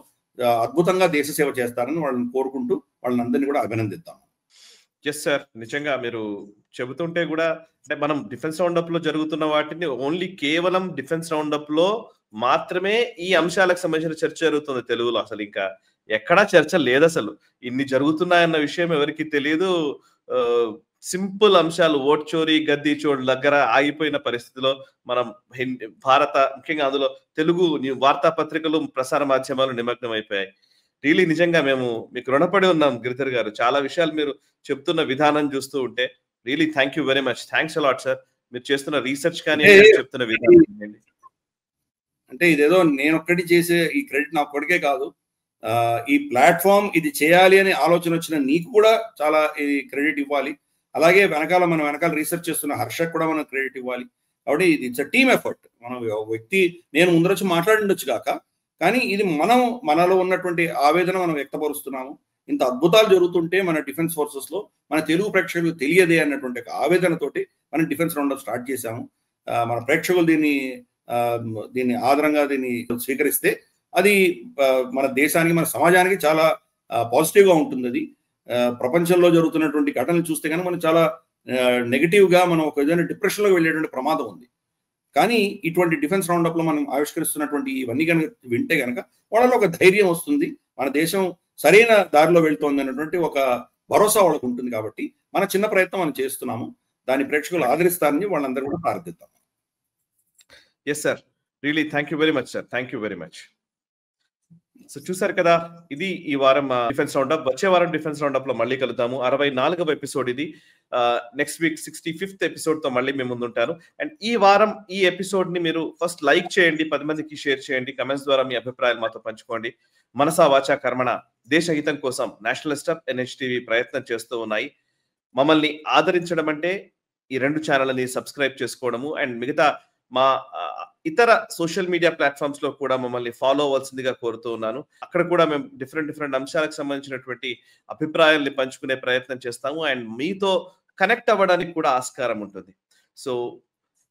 అద్భుతంగా దేశ సేవ చేస్తారని వాళ్ళని కోరుకుంటూ వాళ్ళని అందరినీ కూడా అభినందిద్దాం. ఎస్ సార్, నిజంగా మీరు చెబుతుంటే కూడా అంటే మనం డిఫెన్స్ రౌండప్ లో జరుగుతున్న వాటిని ఓన్లీ కేవలం డిఫెన్స్ రౌండప్ లో మాత్రమే ఈ అంశాలకు సంబంధించిన చర్చ జరుగుతుంది తెలుగులో. అసలు ఇంకా ఎక్కడా చర్చ లేదు. అసలు ఇన్ని జరుగుతున్నాయన్న విషయం ఎవరికి తెలియదు. సింపుల్ అంశాలు ఓట్ చోరీ, గద్దీ చోడు దగ్గర ఆగిపోయిన పరిస్థితిలో మనం భారత, ముఖ్యంగా అందులో తెలుగు వార్తాపత్రికలు, ప్రసార మాధ్యమాలు నిమగ్నం అయిపోయాయి. రియలీ నిజంగా మేము మీకు రుణపడి ఉన్నాం గిరిధర్ గారు. చాలా విషయాలు మీరు చెప్తున్న విధానం చూస్తూ ఉంటే really thank you very much. Thanks a lot sir. మీరు చేస్తున్న రీసెర్చ్ కానీ చెప్తున్న విధానం అంటే ఇదేదో నేను ఒక్కటి చేసే ఈ క్రెడిట్ నా ఒక్కడికే కాదు, ఈ ప్లాట్ఫామ్ ఇది చేయాలి అనే ఆలోచన వచ్చిన నీకు కూడా చాలా ఇది క్రెడిట్ ఇవ్వాలి. అలాగే మన వెనకాల రీసెర్చ్ చేస్తున్న హర్షకు కూడా మనం క్రెడిట్ ఇవ్వాలి. కాబట్టి ఇట్స్ అ టీమ్ ఎఫర్ట్. మనం వ్యక్తి నేను ముందర వచ్చి మాట్లాడిండొచ్చు కాక, కానీ ఇది మనలో ఉన్నటువంటి ఆవేదన మనం వ్యక్తపరుస్తున్నాము. ఇంత అద్భుతాలు జరుగుతుంటే మన డిఫెన్స్ ఫోర్సెస్ లో మన తెలుగు ప్రేక్షకులు తెలియదే అన్నటువంటి ఆవేదనతోటి మనం డిఫెన్స్ రౌండప్ స్టార్ట్ చేశాము. మన ప్రేక్షకులు దీన్ని ఆదరంగా దీన్ని స్వీకరిస్తే అది మన దేశానికి, మన సమాజానికి చాలా పాజిటివ్ గా ఉంటుంది. అది ప్రపంచంలో జరుగుతున్నటువంటి ఘటనలు చూస్తే కనుక మనం చాలా నెగిటివ్ గా మనం ఒక విధంగా డిప్రెషన్ లో వెళ్ళేటువంటి ప్రమాదం ఉంది. కానీ ఇటువంటి డిఫెన్స్ రౌండప్ లో మనం ఆవిష్కరిస్తున్నటువంటి ఇవన్నీ కనుక వింటే కనుక వాళ్ళలో ఒక ధైర్యం వస్తుంది, మన దేశం సరైన దారిలో వెళ్తోంది అన్నటువంటి ఒక భరోసా వాళ్ళకు ఉంటుంది. కాబట్టి మన చిన్న ప్రయత్నం మనం చేస్తున్నాము, దాని ప్రేక్షకులు ఆదరిస్తారని వాళ్ళందరూ కూడా ప్రార్థిద్దాం. Yes sir, really thank you very much sir. Thank you very much. So చూసారు కదా, ఇది ఈ వారం డిఫెన్స్ రౌండప్. వచ్చే వారం డిఫెన్స్ రౌండప్ లో మళ్ళీ కలుద్దాము. 64వ ఎపిసోడ్ ఇది. నెక్స్ట్ వీక్ 65th ఎపిసోడ్ తో మళ్ళీ మేము ముందుంటాను. అండ్ ఈ వారం ఈ ఎపిసోడ్ ని మీరు ఫస్ట్ లైక్ చేయండి, 10 మందికి షేర్ చేయండి, కమెంట్స్ ద్వారా మీ అభిప్రాయాలు మాతో పంచుకోండి. మనసా వాచా కర్మణ దేశహితం కోసం నేషనలిస్ట్ హబ్, NHTV ప్రయత్నం చేస్తూ ఉన్నాయి. మమ్మల్ని ఆదరించడం అంటే ఈ 2 ఛానళ్ళని సబ్స్క్రైబ్ చేసుకోవడము అండ్ మిగతా మా ఇతర సోషల్ మీడియా ప్లాట్ఫామ్స్ లో కూడా మమ్మల్ని ఫాలో అవ్వాల్సిందిగా కోరుతూ ఉన్నాను. అక్కడ కూడా మేము డిఫరెంట్ అంశాలకు సంబంధించినటువంటి అభిప్రాయాల్ని పంచుకునే ప్రయత్నం చేస్తాము అండ్ మీతో కనెక్ట్ అవ్వడానికి కూడా ఆస్కారం ఉంటుంది. సో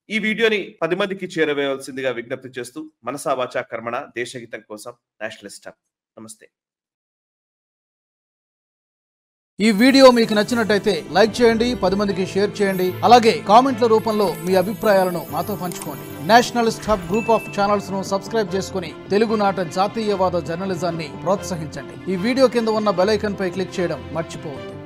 ఈ వీడియోని 10 మందికి చేరవేయవలసిందిగా విజ్ఞప్తి చేస్తూ మనసా వాచా కర్మణ దేశహితం కోసం నేషనలిస్ట్ హబ్. నమస్తే. ఈ వీడియో మీకు నచ్చినట్టయితే లైక్ చేయండి, 10 మందికి షేర్ చేయండి, అలాగే కామెంట్ల రూపంలో మీ అభిప్రాయాలను మాతో పంచుకోండి. Nationalist hub group of channels ను సబ్స్క్రైబ్ చేసుకుని తెలుగునాట జాతీయవాద జర్నలిజాన్ని ప్రోత్సహించండి. ఈ వీడియో కింద ఉన్న బెల్ ఐకాన్ పై క్లిక్ చేయడం మర్చిపోవద్దు.